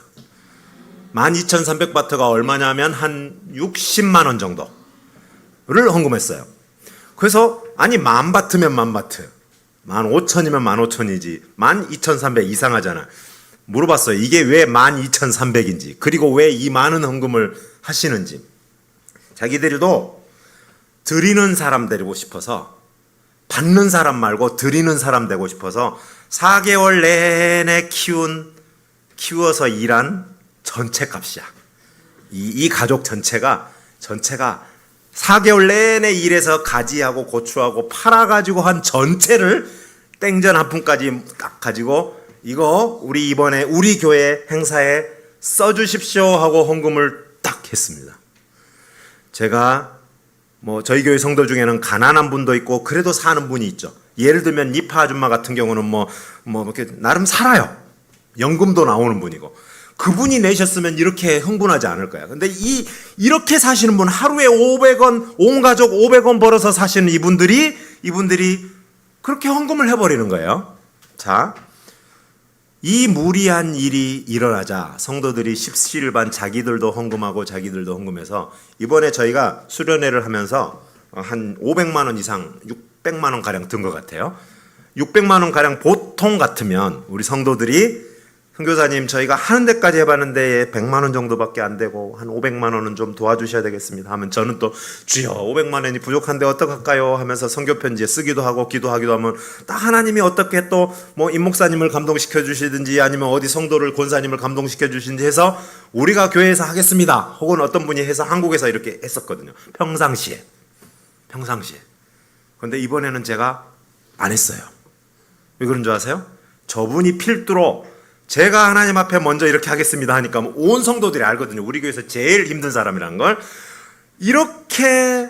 12,300바트가 얼마냐면 한 60만 원 정도를 헌금했어요. 그래서 아니 10,000바트면 10,000바트, 15,000이면 15,000이지 12,300 이상하잖아. 물어봤어요. 이게 왜 12,300인지, 그리고 왜 이 많은 헌금을 하시는지. 자기들도 드리는 사람 되고 싶어서, 받는 사람 말고 드리는 사람 되고 싶어서 4개월 내내 키워서 일한 전체 값이야. 이 가족 전체가 4개월 내내 일해서 가지하고 고추하고 팔아가지고 한 전체를 땡전 한 푼까지 딱 가지고 이거 우리 이번에 우리 교회 행사에 써주십시오 하고 헌금을 딱 했습니다. 제가 저희 교회 성도 중에는 가난한 분도 있고 그래도 사는 분이 있죠. 예를 들면 니파 아줌마 같은 경우는 이렇게 나름 살아요. 연금도 나오는 분이고, 그분이 내셨으면 이렇게 흥분하지 않을 거야. 근데 이렇게 사시는 분, 하루에 500원, 온 가족 500원 벌어서 사시는 이분들이 그렇게 헌금을 해버리는 거예요. 자, 이 무리한 일이 일어나자 성도들이 십시일반 자기들도 헌금해서 이번에 저희가 수련회를 하면서 한 500만 원 이상, 600만 원 가량 든 것 같아요. 600만 원 가량 보통 같으면 우리 성도들이, 선교사님 저희가 하는 데까지 해봤는데 100만 원 정도밖에 안 되고 한 500만 원은 좀 도와주셔야 되겠습니다 하면, 저는 또 주여 500만 원이 부족한데 어떡할까요 하면서 선교편지에 쓰기도 하고 기도하기도 하면, 딱 하나님이 어떻게 또 임 목사님을 감동시켜 주시든지 아니면 어디 성도를 권사님을 감동시켜 주시든지 해서 우리가 교회에서 하겠습니다 혹은 어떤 분이 해서 한국에서 이렇게 했었거든요. 평상시에. 그런데 이번에는 제가 안 했어요. 왜 그런 줄 아세요? 저분이 필두로 제가 하나님 앞에 먼저 이렇게 하겠습니다 하니까 온 성도들이 알거든요. 우리 교회에서 제일 힘든 사람이라는 걸. 이렇게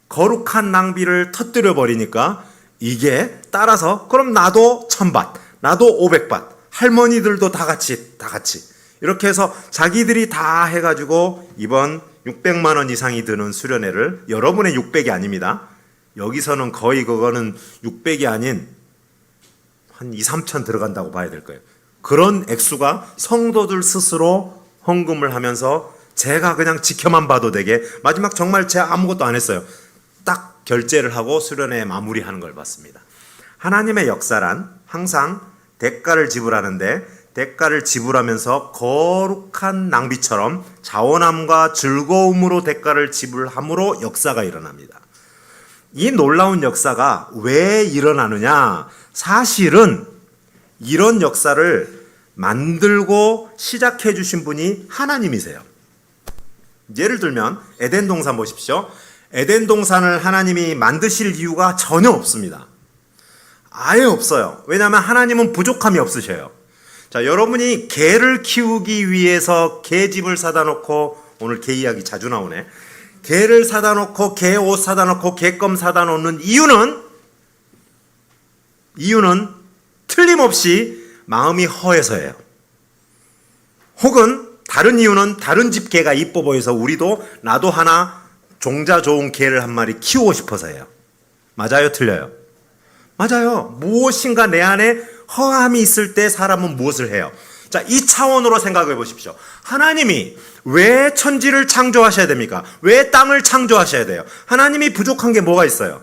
거룩한 낭비를 터뜨려 버리니까 이게 따라서 그럼 나도 1,000밭, 나도 500밭, 할머니들도 다 같이 이렇게 해서 자기들이 다 해가지고 이번 600만 원 이상이 드는 수련회를, 여러분의 600이 아닙니다. 여기서는 거의 그거는 600이 아닌 한 2, 3천 들어간다고 봐야 될 거예요. 그런 액수가 성도들 스스로 헌금을 하면서 제가 그냥 지켜만 봐도 되게, 마지막 정말 제가 아무것도 안 했어요. 딱 결제를 하고 수련회 마무리하는 걸 봤습니다. 하나님의 역사란 항상 대가를 지불하는데, 대가를 지불하면서 거룩한 낭비처럼 자원함과 즐거움으로 대가를 지불함으로 역사가 일어납니다. 이 놀라운 역사가 왜 일어나느냐? 사실은 이런 역사를 만들고 시작해 주신 분이 하나님이세요. 예를 들면 에덴 동산 보십시오. 에덴 동산을 하나님이 만드실 이유가 전혀 없습니다. 아예 없어요. 왜냐하면 하나님은 부족함이 없으셔요. 자, 여러분이 개를 키우기 위해서 개집을 사다 놓고, 오늘 개 이야기 자주 나오네. 개를 사다 놓고 개 옷 사다 놓고 개껌 사다 놓는 이유는 틀림없이 마음이 허해서예요. 혹은 다른 이유는 다른 집 개가 이뻐 보여서 나도 하나 종자 좋은 개를 한 마리 키우고 싶어서예요. 맞아요? 틀려요? 맞아요. 무엇인가 내 안에 허함이 있을 때 사람은 무엇을 해요? 자, 이 차원으로 생각해 보십시오. 하나님이 왜 천지를 창조하셔야 됩니까? 왜 땅을 창조하셔야 돼요? 하나님이 부족한 게 뭐가 있어요?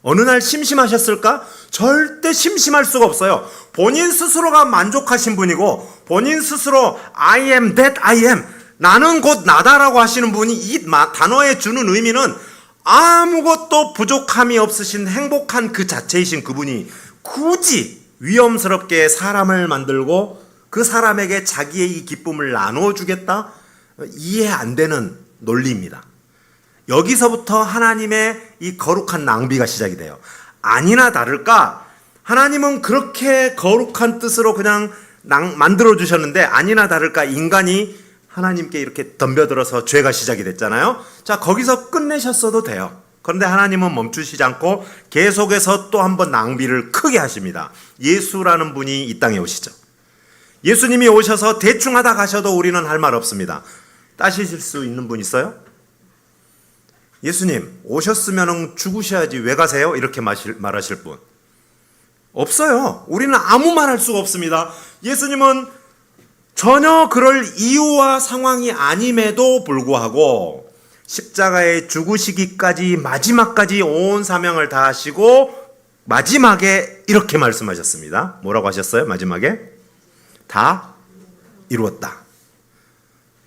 어느 날 심심하셨을까? 절대 심심할 수가 없어요. 본인 스스로가 만족하신 분이고, 본인 스스로 I am that I am, 나는 곧 나다라고 하시는 분이 이 단어에 주는 의미는 아무것도 부족함이 없으신 행복한 그 자체이신 그분이 굳이 위험스럽게 사람을 만들고 그 사람에게 자기의 이 기쁨을 나누어 주겠다? 이해 안 되는 논리입니다. 여기서부터 하나님의 이 거룩한 낭비가 시작이 돼요. 아니나 다를까 하나님은 그렇게 거룩한 뜻으로 그냥 만들어 주셨는데, 아니나 다를까 인간이 하나님께 이렇게 덤벼들어서 죄가 시작이 됐잖아요. 자, 거기서 끝내셨어도 돼요. 그런데 하나님은 멈추시지 않고 계속해서 또 한 번 낭비를 크게 하십니다. 예수라는 분이 이 땅에 오시죠. 예수님이 오셔서 대충 하다 가셔도 우리는 할 말 없습니다. 따지실 수 있는 분 있어요? 예수님 오셨으면 죽으셔야지 왜 가세요? 이렇게 말하실 분 없어요. 우리는 아무 말 할 수가 없습니다. 예수님은 전혀 그럴 이유와 상황이 아님에도 불구하고 십자가에 죽으시기까지 마지막까지 온 사명을 다하시고 마지막에 이렇게 말씀하셨습니다. 뭐라고 하셨어요? 마지막에 다 이루었다.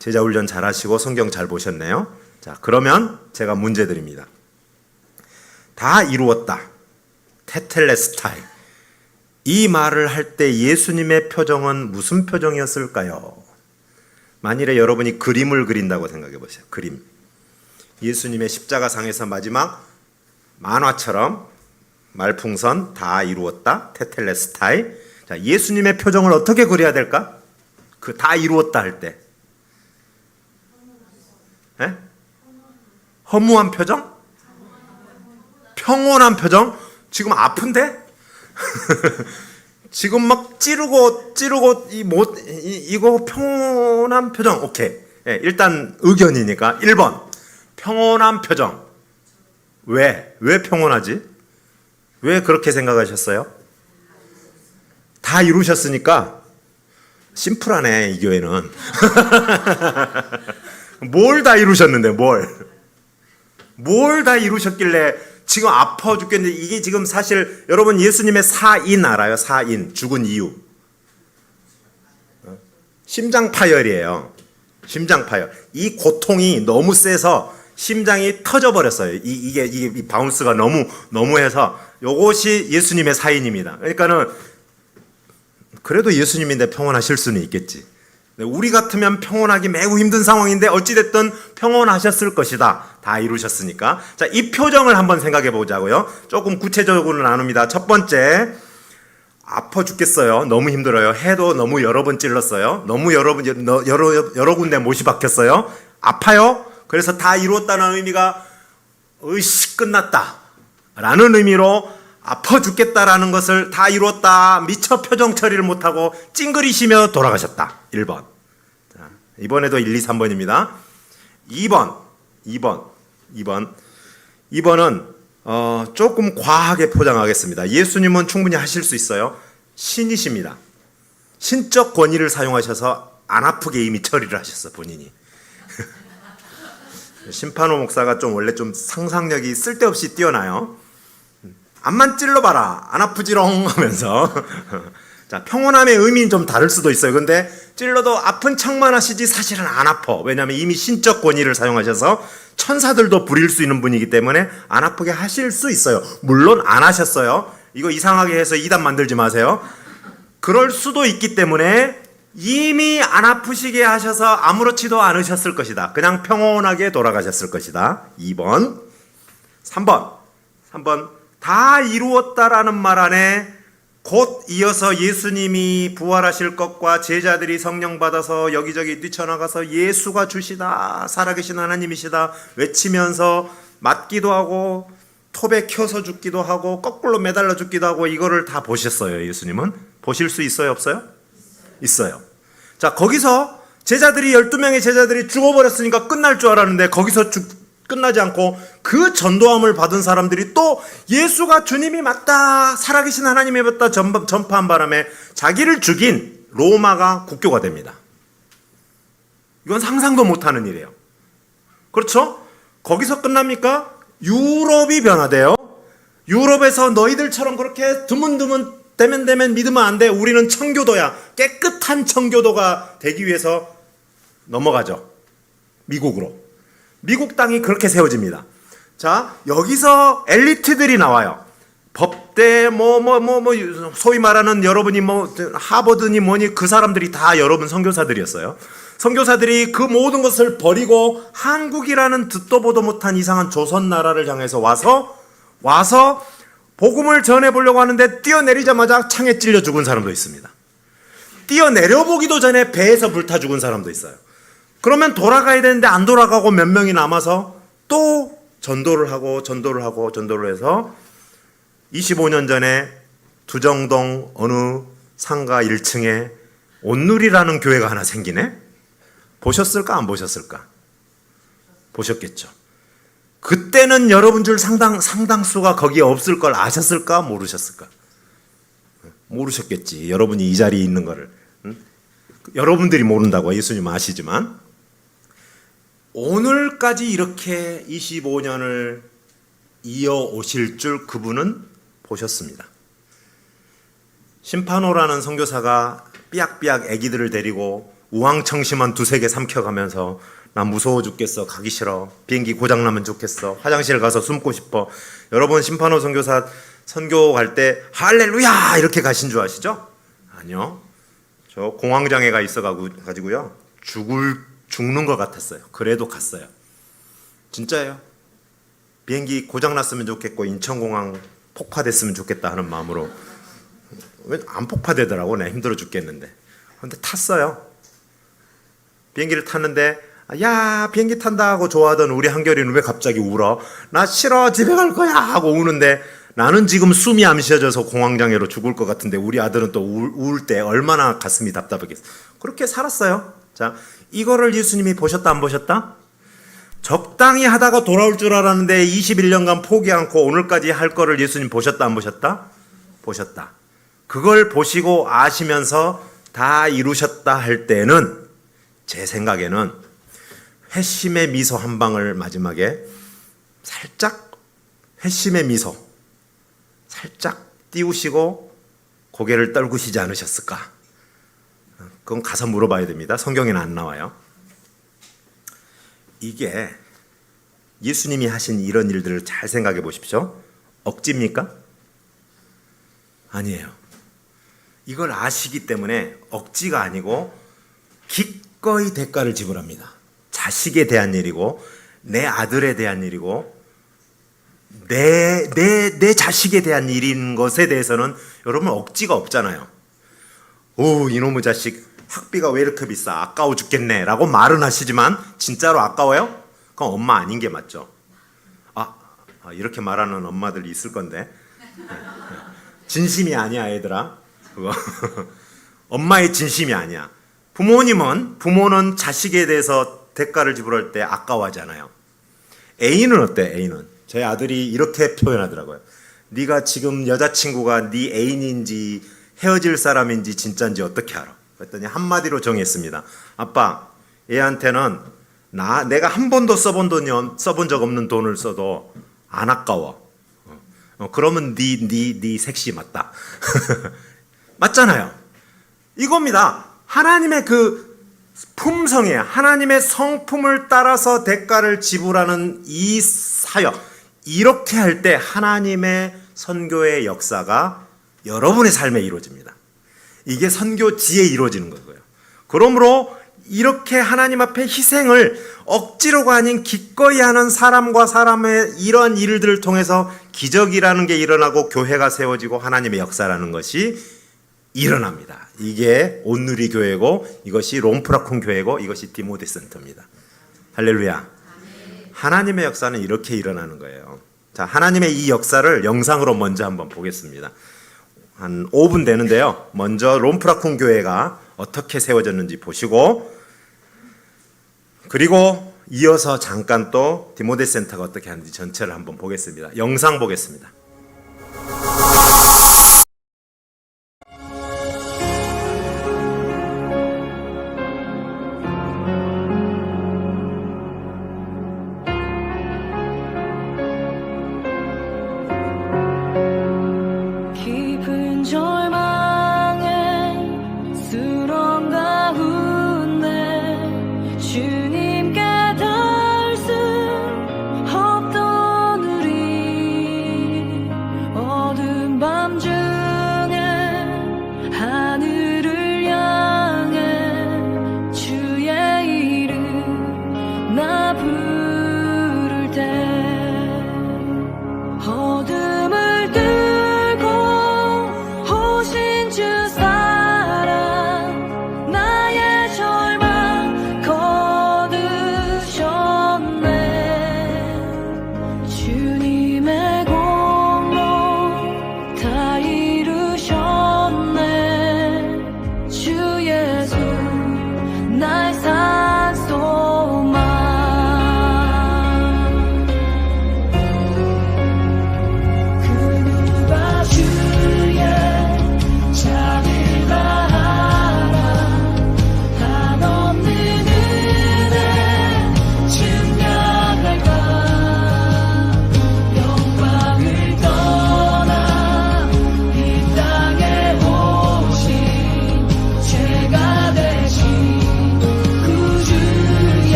제자 훈련 잘 하시고 성경 잘 보셨네요. 자, 그러면 제가 문제 드립니다. 다 이루었다. 테텔레스타이. 이 말을 할 때 예수님의 표정은 무슨 표정이었을까요? 만일에 여러분이 그림을 그린다고 생각해 보세요. 그림. 예수님의 십자가상에서 마지막 만화처럼 말풍선 다 이루었다. 테텔레스타이. 자, 예수님의 표정을 어떻게 그려야 될까? 그 다 이루었다 할 때. 에? 허무한 표정? 평온한 표정? 지금 아픈데? 지금 막 찌르고 이거 평온한 표정. 오케이. 예, 일단 의견이니까 1번 평온한 표정. 왜 평온하지? 왜 그렇게 생각하셨어요? 다 이루셨으니까. 심플하네 이 교회는. 뭘 다 이루셨는데 뭘 다 이루셨길래 지금 아파 죽겠는데. 이게 지금 사실 여러분 예수님의 사인 알아요? 사인, 죽은 이유. 심장 파열이에요. 심장 파열. 이 고통이 너무 세서 심장이 터져버렸어요. 이게 바운스가 너무해서 요것이 예수님의 사인입니다. 그러니까는 그래도 예수님인데 평온하실 수는 있겠지. 우리 같으면 평온하기 매우 힘든 상황인데 어찌됐든 평온하셨을 것이다. 다 이루셨으니까. 자, 이 표정을 한번 생각해 보자고요. 조금 구체적으로 나눕니다. 첫 번째, 아파 죽겠어요. 너무 힘들어요. 해도 너무 여러 번 찔렀어요. 너무 여러 군데 못이 박혔어요. 아파요. 그래서 다 이루었다는 의미가 으이씨 끝났다 라는 의미로 아파 죽겠다라는 것을 다 이루었다, 미처 표정 처리를 못하고 찡그리시며 돌아가셨다. 1번. 자, 이번에도 1, 2, 3번입니다. 2번은 조금 과하게 포장하겠습니다. 예수님은 충분히 하실 수 있어요. 신이십니다. 신적 권위를 사용하셔서 안 아프게 이미 처리를 하셨어 본인이. 심판호 목사가 원래 좀 상상력이 쓸데없이 뛰어나요. 암만 찔러봐라 안 아프지롱 하면서. 자, 평온함의 의미는 좀 다를 수도 있어요. 근데 찔러도 아픈 척만 하시지 사실은 안 아파. 왜냐하면 이미 신적 권위를 사용하셔서 천사들도 부릴 수 있는 분이기 때문에 안 아프게 하실 수 있어요. 물론 안 하셨어요. 이거 이상하게 해서 이단 만들지 마세요. 그럴 수도 있기 때문에 이미 안 아프시게 하셔서 아무렇지도 않으셨을 것이다. 그냥 평온하게 돌아가셨을 것이다. 2번. 3번. 다 이루었다라는 말 안에 곧 이어서 예수님이 부활하실 것과 제자들이 성령 받아서 여기저기 뛰쳐나가서 예수가 주시다, 살아계신 하나님이시다 외치면서 맞기도 하고 톱에 켜서 죽기도 하고 거꾸로 매달려 죽기도 하고 이거를 다 보셨어요. 예수님은 보실 수 있어요, 없어요? 있어요. 자, 거기서 제자들이 12명의 제자들이 죽어버렸으니까 끝날 줄 알았는데 거기서 끝나지 않고 그 전도함을 받은 사람들이 또 예수가 주님이 맞다, 살아계신 하나님이 맞다 전파한 바람에 자기를 죽인 로마가 국교가 됩니다. 이건 상상도 못하는 일이에요. 그렇죠? 거기서 끝납니까? 유럽이 변화돼요. 유럽에서 너희들처럼 그렇게 드문드문 대면 믿으면 안 돼. 우리는 청교도야. 깨끗한 청교도가 되기 위해서 넘어가죠. 미국으로. 미국 땅이 그렇게 세워집니다. 자, 여기서 엘리트들이 나와요. 법대 소위 말하는 여러분이 하버드니 뭐니 그 사람들이 다 여러분 선교사들이었어요. 선교사들이 그 모든 것을 버리고 한국이라는 듣도 보도 못한 이상한 조선 나라를 향해서 와서 복음을 전해보려고 하는데 뛰어내리자마자 창에 찔려 죽은 사람도 있습니다. 뛰어내려보기도 전에 배에서 불타 죽은 사람도 있어요. 그러면 돌아가야 되는데 안 돌아가고 몇 명이 남아서 또 전도를 해서 25년 전에 두정동 어느 상가 1층에 온누리라는 교회가 하나 생기네? 보셨을까 안 보셨을까? 보셨겠죠. 그때는 여러분 줄 상당수가 거기에 없을 걸 아셨을까 모르셨을까? 모르셨겠지. 여러분이 이 자리에 있는 거를. 여러분들이 모른다고 예수님 아시지만 오늘까지 이렇게 25년을 이어오실 줄 그분은 보셨습니다. 심파노라는 선교사가 삐약삐약 애기들을 데리고 우황청심한 2-3개 삼켜가면서 나 무서워 죽겠어, 가기 싫어, 비행기 고장나면 좋겠어, 화장실 가서 숨고 싶어. 여러분 심파노 선교사 선교 갈 때 할렐루야 이렇게 가신 줄 아시죠? 아니요. 저 공황장애가 있어가지고요 죽는 것 같았어요. 그래도 갔어요. 진짜예요. 비행기 고장났으면 좋겠고 인천공항 폭파됐으면 좋겠다 하는 마음으로. 왜 안 폭파되더라고. 내가 힘들어 죽겠는데. 근데 탔어요. 비행기를 탔는데 야 비행기 탄다 하고 좋아하던 우리 한결이는 왜 갑자기 울어? 나 싫어, 집에 갈 거야 하고 우는데 나는 지금 숨이 안 쉬어져서 공황장애로 죽을 것 같은데 우리 아들은 또 울 때 얼마나 가슴이 답답하겠어. 그렇게 살았어요. 자, 이거를 예수님이 보셨다 안 보셨다? 적당히 하다가 돌아올 줄 알았는데 21년간 포기 않고 오늘까지 할 거를 예수님 보셨다 안 보셨다? 보셨다. 그걸 보시고 아시면서 다 이루셨다 할 때는 제 생각에는 회심의 미소 한 방을 마지막에 살짝 회심의 미소 살짝 띄우시고 고개를 떨구시지 않으셨을까? 그건 가서 물어봐야 됩니다. 성경에는 안 나와요. 이게 예수님이 하신 이런 일들을 잘 생각해 보십시오. 억지입니까? 아니에요. 이걸 아시기 때문에 억지가 아니고 기꺼이 대가를 지불합니다. 자식에 대한 일이고 내 아들에 대한 일이고 내 자식에 대한 일인 것에 대해서는 여러분 억지가 없잖아요. 오, 이놈의 자식 학비가 왜 이렇게 비싸? 아까워 죽겠네 라고 말은 하시지만 진짜로 아까워요? 그럼 엄마 아닌 게 맞죠. 이렇게 말하는 엄마들이 있을 건데 진심이 아니야 얘들아. 그거 엄마의 진심이 아니야. 부모는 자식에 대해서 대가를 지불할 때 아까워하잖아요. A는 어때? A는 저희 아들이 이렇게 표현하더라고요. 네가 지금 여자친구가 네 애인인지 헤어질 사람인지 진짜인지 어떻게 알아? 그랬더니 한마디로 정했습니다. 아빠, 얘한테는 내가 한 번도 써본 적 없는 돈을 써도 안 아까워. 그러면 네 색시 맞다. 맞잖아요. 이겁니다. 하나님의 그 품성에 하나님의 성품을 따라서 대가를 지불하는 이 사역, 이렇게 할 때 하나님의 선교의 역사가 여러분의 삶에 이루어집니다. 이게 선교지에 이루어지는 거고요. 그러므로 이렇게 하나님 앞에 희생을 억지로가 아닌 기꺼이 하는 사람과 사람의 이런 일들을 통해서 기적이라는 게 일어나고 교회가 세워지고 하나님의 역사라는 것이 일어납니다. 이게 온누리 교회고, 이것이 롬프라콘 교회고, 이것이 디모데 센터입니다. 할렐루야. 하나님의 역사는 이렇게 일어나는 거예요. 자, 하나님의 이 역사를 영상으로 먼저 한번 보겠습니다. 한 5분 되는데요. 먼저 롬프라콘 교회가 어떻게 세워졌는지 보시고, 그리고 이어서 잠깐 또 디모데 센터가 어떻게 하는지 전체를 한번 보겠습니다. 영상 보겠습니다. 깊은 절망의 수렁 가운데 주님께 닿을 수 없던 우리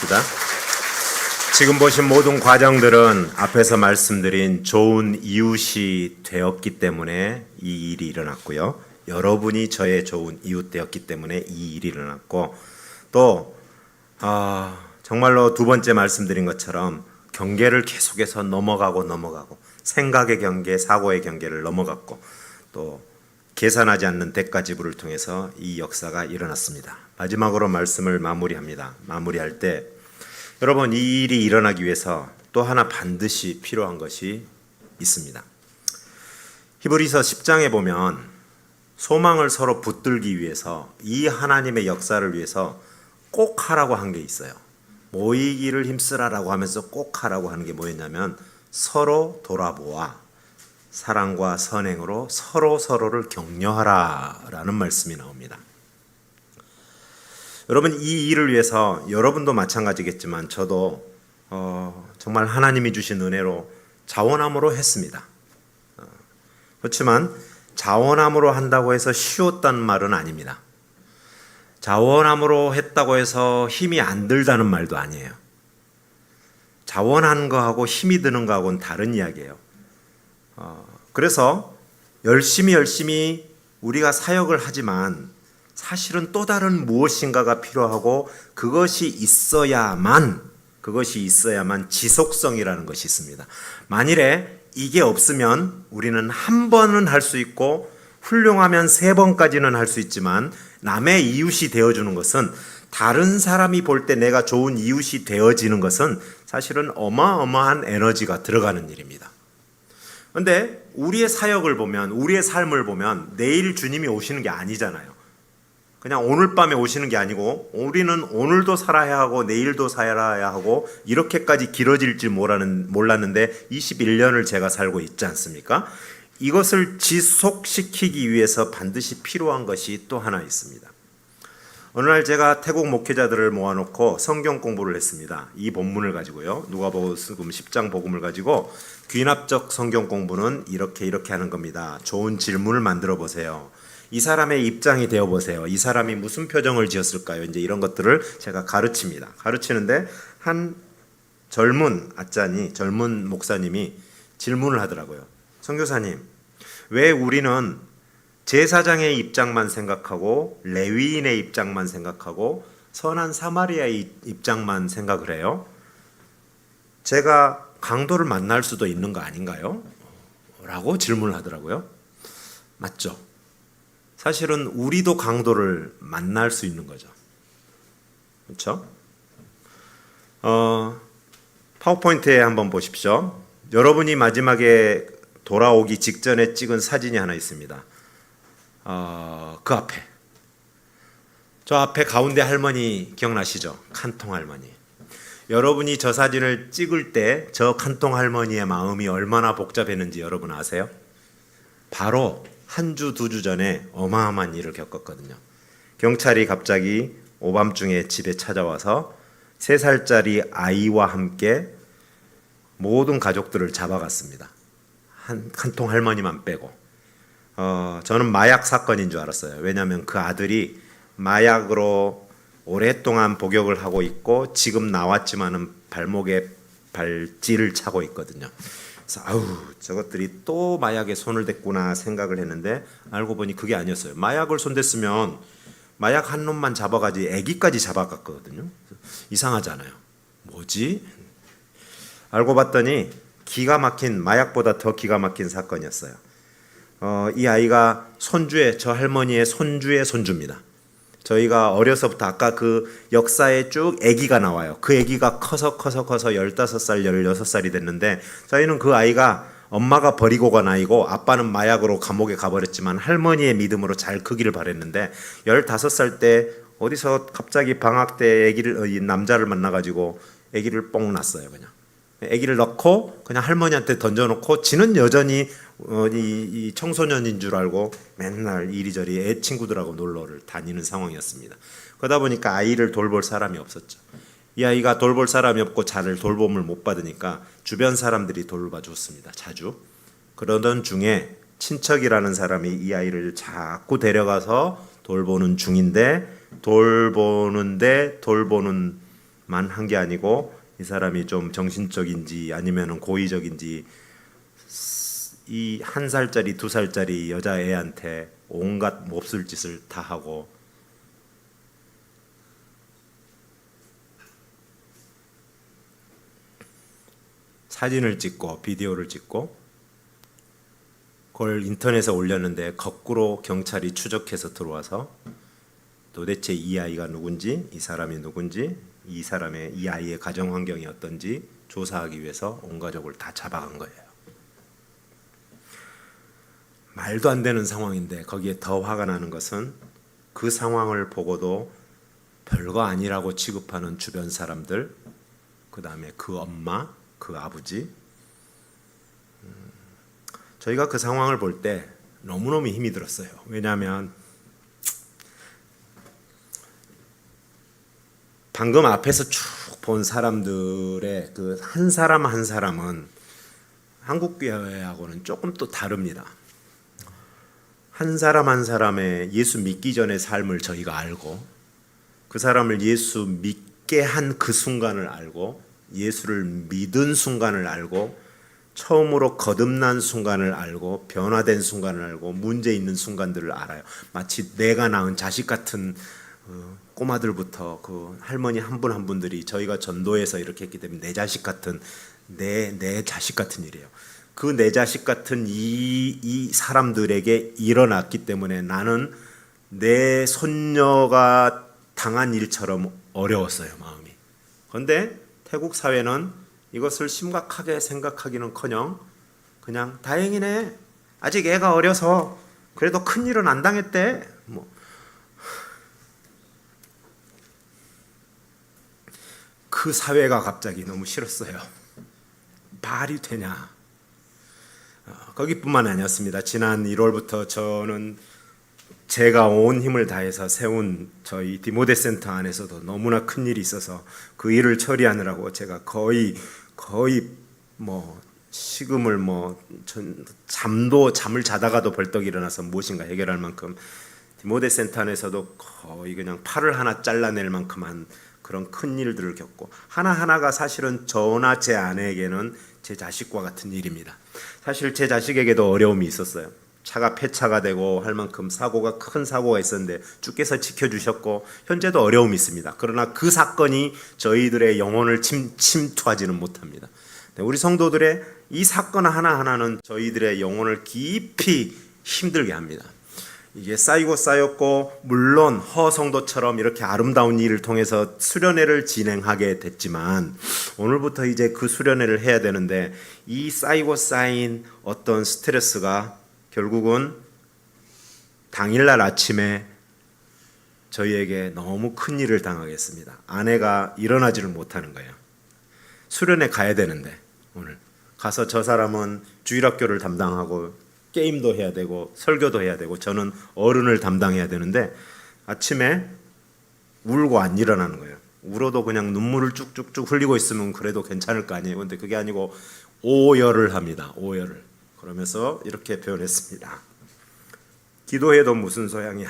기도합시다. 지금 보신 모든 과정들은 앞에서 말씀드린 좋은 이웃이 되었기 때문에 이 일이 일어났고요. 여러분이 저의 좋은 이웃 되었기 때문에 이 일이 일어났고, 또 정말로 두 번째 말씀드린 것처럼 경계를 계속해서 넘어가고 생각의 경계, 사고의 경계를 넘어갔고, 또 계산하지 않는 대가 지불을 통해서 이 역사가 일어났습니다. 마지막으로 말씀을 마무리할 때 여러분, 이 일이 일어나기 위해서 또 하나 반드시 필요한 것이 있습니다. 히브리서 10장에 보면 소망을 서로 붙들기 위해서 이 하나님의 역사를 위해서 꼭 하라고 한 게 있어요. 모이기를 힘쓰라라고 하면서 꼭 하라고 하는 게 뭐였냐면 서로 돌아보아 사랑과 선행으로 서로를 격려하라라는 말씀이 나옵니다. 여러분, 이 일을 위해서 여러분도 마찬가지겠지만 저도 정말 하나님이 주신 은혜로 자원함으로 했습니다. 그렇지만 자원함으로 한다고 해서 쉬웠다는 말은 아닙니다. 자원함으로 했다고 해서 힘이 안 들다는 말도 아니에요. 자원하는 거하고 힘이 드는 거하고는 다른 이야기예요. 그래서 열심히 우리가 사역을 하지만 사실은 또 다른 무엇인가가 필요하고 그것이 있어야만 지속성이라는 것이 있습니다. 만일에 이게 없으면 우리는 한 번은 할 수 있고 훌륭하면 3번까지는 할 수 있지만 남의 이웃이 되어주는 것은, 다른 사람이 볼 때 내가 좋은 이웃이 되어지는 것은 사실은 어마어마한 에너지가 들어가는 일입니다. 그런데 우리의 사역을 보면, 우리의 삶을 보면 내일 주님이 오시는 게 아니잖아요. 그냥 오늘 밤에 오시는 게 아니고 우리는 오늘도 살아야 하고 내일도 살아야 하고 이렇게까지 길어질 줄 몰랐는데 21년을 제가 살고 있지 않습니까? 이것을 지속시키기 위해서 반드시 필요한 것이 또 하나 있습니다. 어느 날 제가 태국 목회자들을 모아놓고 성경 공부를 했습니다. 이 본문을 가지고요. 누가복음 10장 복음을 가지고 귀납적 성경 공부는 이렇게 하는 겁니다. 좋은 질문을 만들어 보세요. 이 사람의 입장이 되어 보세요. 이 사람이 무슨 표정을 지었을까요? 이제 이런 것들을 제가 가르칩니다. 가르치는데 한 젊은 목사님이 질문을 하더라고요. 선교사님, 왜 우리는 제사장의 입장만 생각하고 레위인의 입장만 생각하고 선한 사마리아의 입장만 생각을 해요? 제가 강도를 만날 수도 있는 거 아닌가요? 라고 질문을 하더라고요. 맞죠? 사실은 우리도 강도를 만날 수 있는 거죠. 그렇죠? 파워포인트에 한번 보십시오. 여러분이 마지막에 돌아오기 직전에 찍은 사진이 하나 있습니다. 그 앞에, 저 앞에 가운데 할머니 기억나시죠? 칸통 할머니. 여러분이 저 사진을 찍을 때 저 칸통 할머니의 마음이 얼마나 복잡했는지 여러분 아세요? 바로 한 주, 2주 전에 어마어마한 일을 겪었거든요. 경찰이 갑자기 오밤중에 집에 찾아와서 3살짜리 아이와 함께 모든 가족들을 잡아갔습니다. 한 통 할머니만 빼고. 저는 마약 사건인 줄 알았어요. 왜냐하면 그 아들이 마약으로 오랫동안 복역을 하고 있고 지금 나왔지만은 발목에 발찌를 차고 있거든요. 그래서 저것들이 또 마약에 손을 댔구나 생각을 했는데 알고 보니 그게 아니었어요. 마약을 손댔으면 마약 한 놈만 잡아가지 애기까지 잡아갔거든요. 이상하잖아요. 뭐지? 알고 봤더니 기가 막힌, 마약보다 더 기가 막힌 사건이었어요. 이 아이가 저 할머니의 손주의 손주입니다. 저희가 어려서부터 아까 그 역사에 쭉 아기가 나와요. 그 아기가 커서 15살, 16살이 됐는데 저희는 그 아이가 엄마가 버리고 간 아이고 아빠는 마약으로 감옥에 가버렸지만 할머니의 믿음으로 잘 크기를 바랬는데 15살 때 어디서 갑자기 방학 때 남자를 만나가지고 아기를 뽕 낳았어요. 그냥 아기를 넣고 그냥 할머니한테 던져놓고 지는 여전히 이 청소년인 줄 알고 맨날 이리저리 애 친구들하고 놀러를 다니는 상황이었습니다. 그러다 보니까 아이를 돌볼 사람이 없었죠. 이 아이가 돌볼 사람이 없고 잘 돌봄을 못 받으니까 주변 사람들이 돌봐줬습니다. 자주. 그러던 중에 친척이라는 사람이 이 아이를 자꾸 데려가서 돌보는 중인데 돌보는 한 게 아니고 이 사람이 좀 정신적인지 아니면 고의적인지 이 1살짜리 2살짜리 여자애한테 온갖 몹쓸 짓을 다 하고 사진을 찍고 비디오를 찍고 그걸 인터넷에 올렸는데 거꾸로 경찰이 추적해서 들어와서 도대체 이 아이가 누군지, 이 사람이 누군지, 이 아이의 가정 환경이 어떤지 조사하기 위해서 온 가족을 다 잡아간 거예요. 말도 안 되는 상황인데 거기에 더 화가 나는 것은 그 상황을 보고도 별거 아니라고 취급하는 주변 사람들, 그 다음에 그 엄마, 그 아버지. 저희가 그 상황을 볼 때 너무너무 힘이 들었어요. 왜냐하면 방금 앞에서 쭉 본 사람들의 그 한 사람 한 사람은 한국 교회하고는 조금 또 다릅니다. 한 사람 한 사람의 예수 믿기 전의 삶을 저희가 알고 그 사람을 예수 믿게 한 그 순간을 알고 예수를 믿은 순간을 알고 처음으로 거듭난 순간을 알고 변화된 순간을 알고 문제 있는 순간들을 알아요. 마치 내가 낳은 자식 같은 꼬마들부터 그 할머니 한 분 한 분들이 저희가 전도해서 이렇게 했기 때문에 내 자식 같은 내 자식 같은 일이에요. 그 내 자식 같은 이 사람들에게 일어났기 때문에 나는 내 손녀가 당한 일처럼 어려웠어요, 마음이. 그런데 태국 사회는 이것을 심각하게 생각하기는커녕 그냥 다행이네, 아직 애가 어려서 그래도 큰일은 안 당했대, 그 사회가 갑자기 너무 싫었어요. 말이 되냐. 거기뿐만 아니었습니다. 지난 1월부터 저는 제가 온 힘을 다해서 세운 저희 디모데 센터 안에서도 너무나 큰 일이 있어서 그 일을 처리하느라고 제가 거의 식음을 잠을 자다가도 벌떡 일어나서 무엇인가 해결할 만큼 디모데 센터 안에서도 거의 그냥 팔을 하나 잘라낼 만큼한 그런 큰 일들을 겪고 하나하나가 사실은 저나 제 아내에게는 제 자식과 같은 일입니다. 사실 제 자식에게도 어려움이 있었어요. 차가 폐차가 되고 할 만큼 큰 사고가 있었는데 주께서 지켜주셨고 현재도 어려움이 있습니다. 그러나 그 사건이 저희들의 영혼을 침투하지는 못합니다. 우리 성도들의 이 사건 하나하나는 저희들의 영혼을 깊이 힘들게 합니다. 이게 쌓였고 물론 허성도처럼 이렇게 아름다운 일을 통해서 수련회를 진행하게 됐지만 오늘부터 이제 그 수련회를 해야 되는데 이 쌓인 어떤 스트레스가 결국은 당일날 아침에 저희에게 너무 큰 일을 당하겠습니다. 아내가 일어나지를 못하는 거예요. 수련회 가야 되는데 오늘 가서 저 사람은 주일학교를 담당하고 게임도 해야 되고 설교도 해야 되고 저는 어른을 담당해야 되는데 아침에 울고 안 일어나는 거예요. 울어도 그냥 눈물을 쭉쭉쭉 흘리고 있으면 그래도 괜찮을 거 아니에요. 근데 그게 아니고 오열을 합니다. 오열을. 그러면서 이렇게 표현했습니다. 기도해도 무슨 소양이야.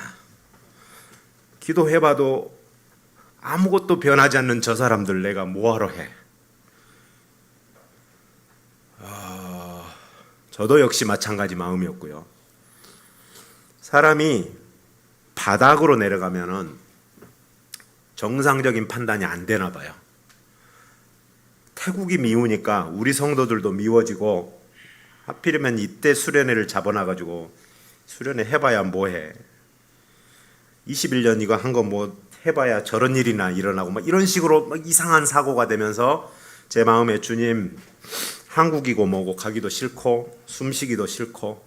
기도해봐도 아무것도 변하지 않는 저 사람들 내가 뭐하러 해. 저도 역시 마찬가지 마음이었고요. 사람이 바닥으로 내려가면은 정상적인 판단이 안 되나 봐요. 태국이 미우니까 우리 성도들도 미워지고 하필이면 이때 수련회를 잡아놔가지고 수련회 해봐야 뭐해. 21년 이거 한 거 뭐 해봐야 저런 일이나 일어나고 막 이런 식으로 막 이상한 사고가 되면서 제 마음에 주님 한국이고 뭐고 가기도 싫고 숨쉬기도 싫고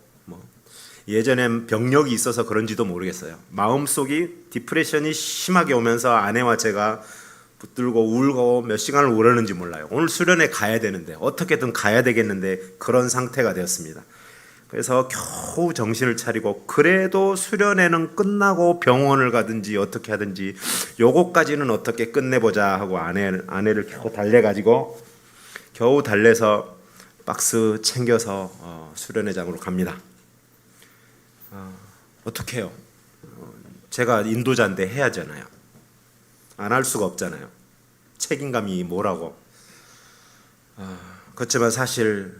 예전엔 병력이 있어서 그런지도 모르겠어요. 마음속이 디프레션이 심하게 오면서 아내와 제가 붙들고 울고 몇 시간을 울었는지 몰라요. 오늘 수련회 가야 되는데 어떻게든 가야 되겠는데 그런 상태가 되었습니다. 그래서 겨우 정신을 차리고 그래도 수련회는 끝나고 병원을 가든지 어떻게 하든지 요거까지는 어떻게 끝내보자 하고 아내를 겨우 달래서 박스 챙겨서 수련회장으로 갑니다. 어떻게 해요? 제가 인도자인데 해야잖아요. 안 할 수가 없잖아요. 책임감이 뭐라고. 그렇지만 사실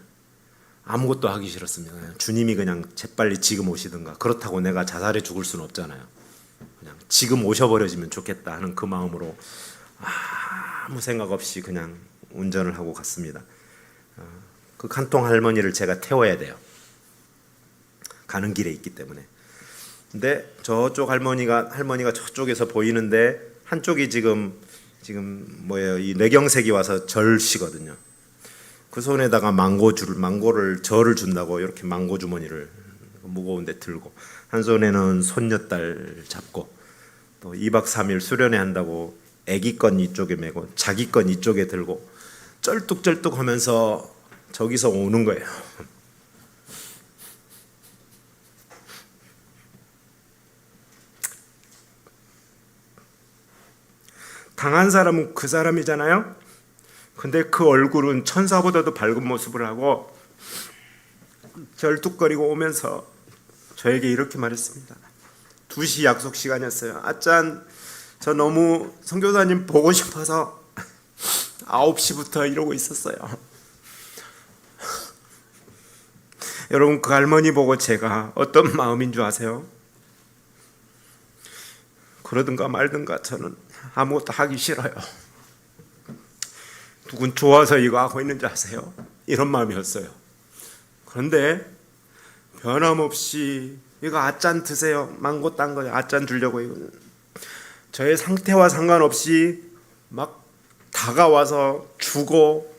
아무것도 하기 싫었습니다. 주님이 그냥 재빨리 지금 오시든가. 그렇다고 내가 자살해 죽을 수는 없잖아요. 그냥 지금 오셔버려지면 좋겠다 하는 그 마음으로 아무 생각 없이 그냥 운전을 하고 갔습니다. 그 칸통 할머니를 제가 태워야 돼요. 가는 길에 있기 때문에. 근데 저쪽 할머니가 저쪽에서 보이는데 한쪽이 지금 뭐예요? 이 뇌경색이 와서 절시거든요. 그 손에다가 망고를 절을 준다고 이렇게 망고 주머니를 무거운데 들고, 한 손에는 손녀딸 잡고, 또 2박 3일 수련회 한다고 애기 건 이쪽에 메고 자기 건 이쪽에 들고 쩔뚝쩔뚝 하면서 저기서 오는 거예요. 당한 사람은 그 사람이잖아요. 근데 그 얼굴은 천사보다도 밝은 모습을 하고 절뚝거리고 오면서 저에게 이렇게 말했습니다. 2시 약속 시간이었어요. 아짠, 저 너무 선교사님 보고 싶어서 9시부터 이러고 있었어요. 여러분, 그 할머니 보고 제가 어떤 마음인 줄 아세요? 그러든가 말든가 저는 아무것도 하기 싫어요. 누군 좋아서 이거 하고 있는지 아세요? 이런 마음이었어요. 그런데 변함없이 이거 아짠 드세요. 망고 딴 거예요. 아짠 주려고. 이거 저의 상태와 상관없이 막 다가와서 주고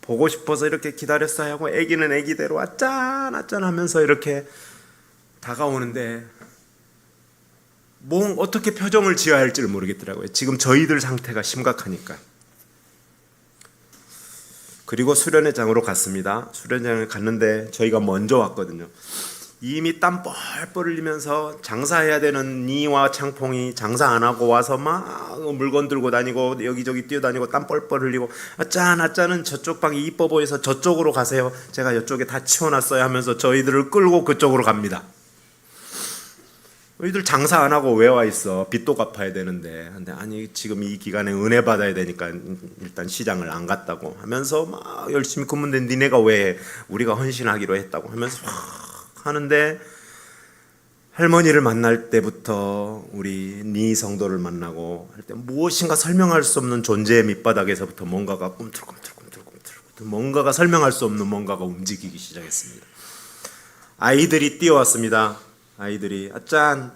보고 싶어서 이렇게 기다렸어야 하고, 애기는 애기대로 아짠 아짠 하면서 이렇게 다가오는데 어떻게 표정을 지어야 할지를 모르겠더라고요. 지금 저희들 상태가 심각하니까. 그리고 수련회장으로 갔습니다. 수련회장을 갔는데 저희가 먼저 왔거든요. 이미 땀 뻘뻘 흘리면서 장사해야 되는 니와 창퐁이 장사 안 하고 와서 막 물건 들고 다니고 여기저기 뛰어다니고 땀 뻘뻘 흘리고, 아짠은 저쪽 방이 이뻐 보여서 저쪽으로 가세요. 제가 이쪽에 다 치워놨어요 하면서 저희들을 끌고 그쪽으로 갑니다. 너희들 장사 안 하고 왜 와 있어? 빚도 갚아야 되는데. 근데 아니, 지금 이 기간에 은혜 받아야 되니까 일단 시장을 안 갔다고 하면서 막 열심히 근무인데 니네가 왜 해? 우리가 헌신하기로 했다고 하면서 막 하는데, 할머니를 만날 때부터 우리 니 성도를 만나고 할 때 무엇인가 설명할 수 없는 존재의 밑바닥에서부터 뭔가가 꿈틀꿈틀 뭔가가 설명할 수 없는 뭔가가 움직이기 시작했습니다. 아이들이 뛰어왔습니다. 아이들이 아짠,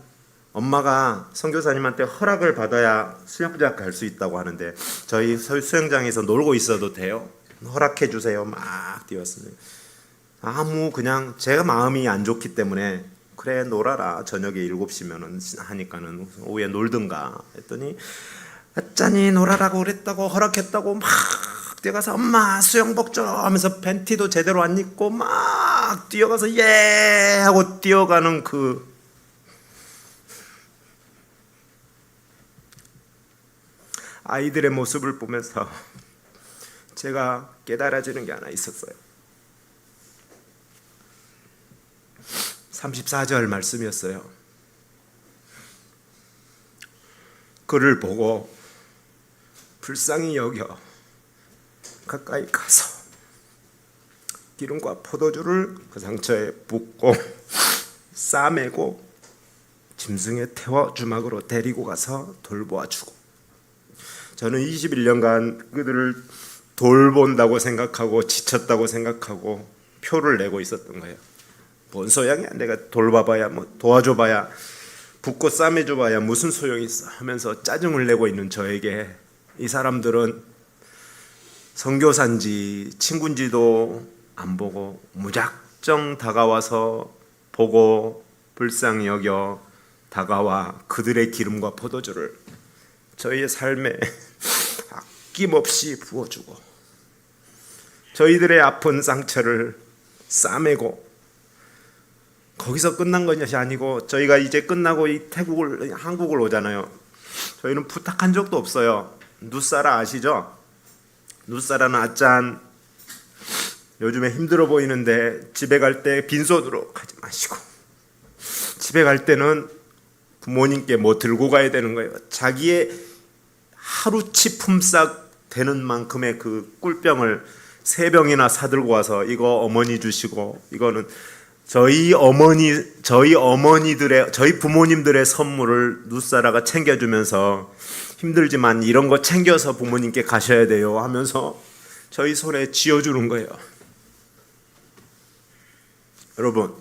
엄마가 선교사님한테 허락을 받아야 수영장 갈 수 있다고 하는데 저희 수영장에서 놀고 있어도 돼요? 허락해 주세요. 막 뛰었습니다. 그냥 제가 마음이 안 좋기 때문에 그래 놀아라, 저녁에 7시면은 하니까는 오후에 놀든가 했더니, 아짠이 놀아라고 그랬다고 허락했다고 막 뛰어가서 엄마 수영복 줘 하면서 팬티도 제대로 안 입고 막 뛰어가서 예 하고 뛰어가는 그 아이들의 모습을 보면서 제가 깨달아지는 게 하나 있었어요. 34절 말씀이었어요. 그를 보고 불쌍히 여겨 가까이 가서 기름과 포도주를 그 상처에 붓고 싸매고 짐승에 태워 주막으로 데리고 가서 돌보아 주고. 저는 21년간 그들을 돌본다고 생각하고 지쳤다고 생각하고 표를 내고 있었던 거예요. 뭔 소양이야, 내가 돌봐봐야 뭐 도와줘봐야 붓고 싸매줘봐야 무슨 소용이 있어 하면서 짜증을 내고 있는 저에게 이 사람들은 선교사인지 친구인지도 안 보고 무작정 다가와서 보고 불쌍히 여겨 다가와 그들의 기름과 포도주를 저희의 삶에 아낌없이 부어주고 저희들의 아픈 상처를 싸매고. 거기서 끝난 것이 아니고 저희가 이제 끝나고 한국을 오잖아요. 저희는 부탁한 적도 없어요. 누사라 아시죠? 누사라는 아짠, 요즘에 힘들어 보이는데 집에 갈 때 빈손으로 가지 마시고, 집에 갈 때는 부모님께 뭐 들고 가야 되는 거예요. 자기의 하루치 품삯 되는 만큼의 그 꿀병을 3병이나 사들고 와서 이거 어머니 주시고 이거는 저희 어머니들의 저희 부모님들의 선물을 누사라가 챙겨주면서 힘들지만 이런 거 챙겨서 부모님께 가셔야 돼요 하면서 저희 손에 쥐어주는 거예요. 여러분,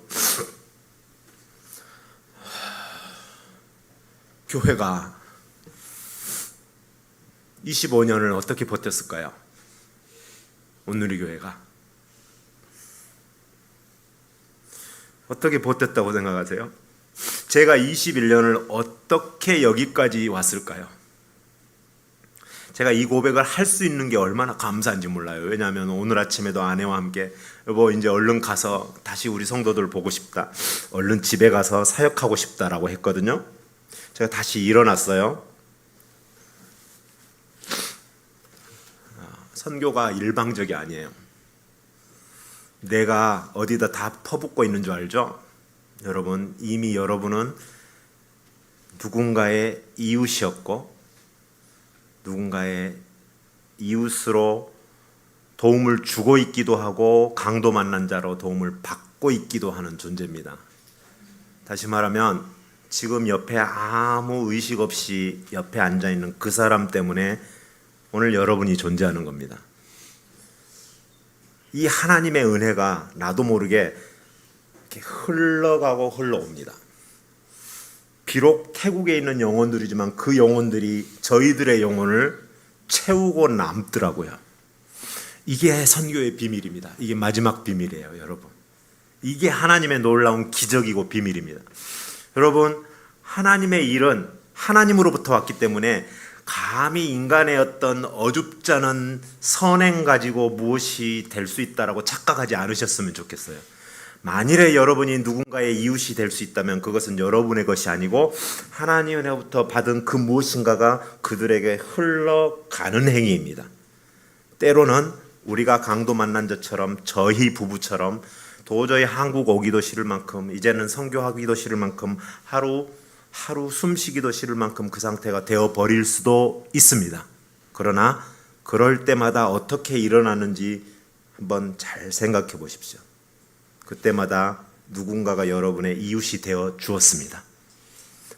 교회가 25년을 어떻게 버텼을까요? 온누리 교회가 어떻게 버텼다고 생각하세요? 제가 21년을 어떻게 여기까지 왔을까요? 제가 이 고백을 할 수 있는 게 얼마나 감사한지 몰라요. 왜냐하면 오늘 아침에도 아내와 함께 여보 이제 얼른 가서 다시 우리 성도들 보고 싶다. 얼른 집에 가서 사역하고 싶다라고 했거든요. 제가 다시 일어났어요. 선교가 일방적이 아니에요. 내가 어디다 다 퍼붓고 있는 줄 알죠? 여러분, 이미 여러분은 누군가의 이웃이었고 누군가의 이웃으로 도움을 주고 있기도 하고 강도 만난 자로 도움을 받고 있기도 하는 존재입니다. 다시 말하면 지금 옆에 아무 의식 없이 옆에 앉아있는 그 사람 때문에 오늘 여러분이 존재하는 겁니다. 이 하나님의 은혜가 나도 모르게 이렇게 흘러가고 흘러옵니다. 비록 태국에 있는 영혼들이지만 그 영혼들이 저희들의 영혼을 채우고 남더라고요. 이게 선교의 비밀입니다. 이게 마지막 비밀이에요, 여러분. 이게 하나님의 놀라운 기적이고 비밀입니다. 여러분, 하나님의 일은 하나님으로부터 왔기 때문에 감히 인간의 어떤 어줍잖은 선행 가지고 무엇이 될 수 있다라고 착각하지 않으셨으면 좋겠어요. 만일에 여러분이 누군가의 이웃이 될 수 있다면 그것은 여러분의 것이 아니고 하나님으로부터 받은 그 무엇인가가 그들에게 흘러가는 행위입니다. 때로는 우리가 강도 만난 자처럼 저희 부부처럼 도저히 한국 오기도 싫을 만큼 이제는 선교하기도 싫을 만큼 하루 숨쉬기도 싫을 만큼 그 상태가 되어버릴 수도 있습니다. 그러나 그럴 때마다 어떻게 일어나는지 한번 잘 생각해 보십시오. 그때마다 누군가가 여러분의 이웃이 되어 주었습니다.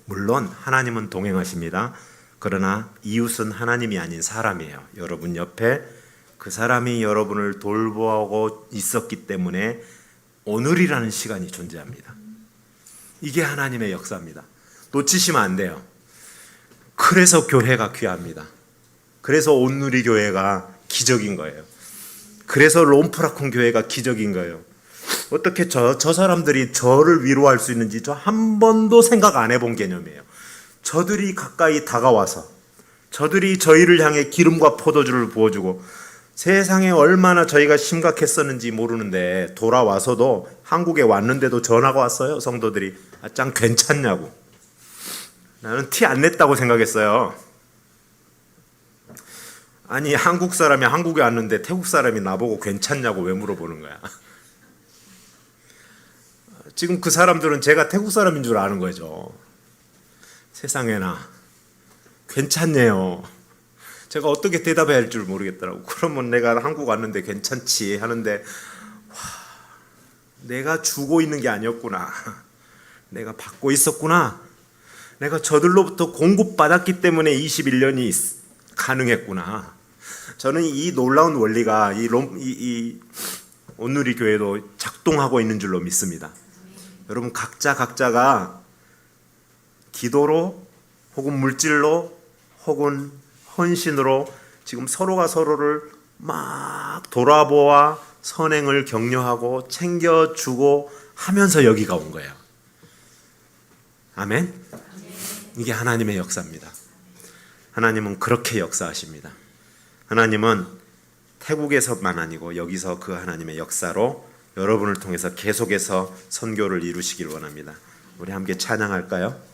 물론 하나님은 동행하십니다. 그러나 이웃은 하나님이 아닌 사람이에요. 여러분 옆에 그 사람이 여러분을 돌보고 있었기 때문에 오늘이라는 시간이 존재합니다. 이게 하나님의 역사입니다. 놓치시면 안 돼요. 그래서 교회가 귀합니다. 그래서 온누리 교회가 기적인 거예요. 그래서 롬프라콘 교회가 기적인 거예요. 어떻게 저 사람들이 저를 위로할 수 있는지 저 한 번도 생각 안 해본 개념이에요. 저들이 가까이 다가와서 저들이 저희를 향해 기름과 포도주를 부어주고 세상에 얼마나 저희가 심각했었는지 모르는데 돌아와서도 한국에 왔는데도 전화가 왔어요. 성도들이 짱 괜찮냐고. 나는 티 안 냈다고 생각했어요. 아니 한국 사람이 한국에 왔는데 태국 사람이 나보고 괜찮냐고 왜 물어보는 거야. 지금 그 사람들은 제가 태국 사람인 줄 아는 거죠. 세상에나 괜찮네요. 제가 어떻게 대답해야 할 줄 모르겠더라고. 그러면 내가 한국 왔는데 괜찮지 하는데 와, 내가 주고 있는 게 아니었구나. 내가 받고 있었구나. 내가 저들로부터 공급받았기 때문에 21년이 가능했구나. 저는 이 놀라운 원리가 이 온누리 교회도 작동하고 있는 줄로 믿습니다. 여러분 각자가 기도로 혹은 물질로 혹은 헌신으로 지금 서로가 서로를 막 돌아보아 선행을 격려하고 챙겨주고 하면서 여기가 온 거예요. 아멘? 이게 하나님의 역사입니다. 하나님은 그렇게 역사하십니다. 하나님은 태국에서만 아니고 여기서 그 하나님의 역사로 여러분을 통해서 계속해서 선교를 이루시길 원합니다. 우리 함께 찬양할까요?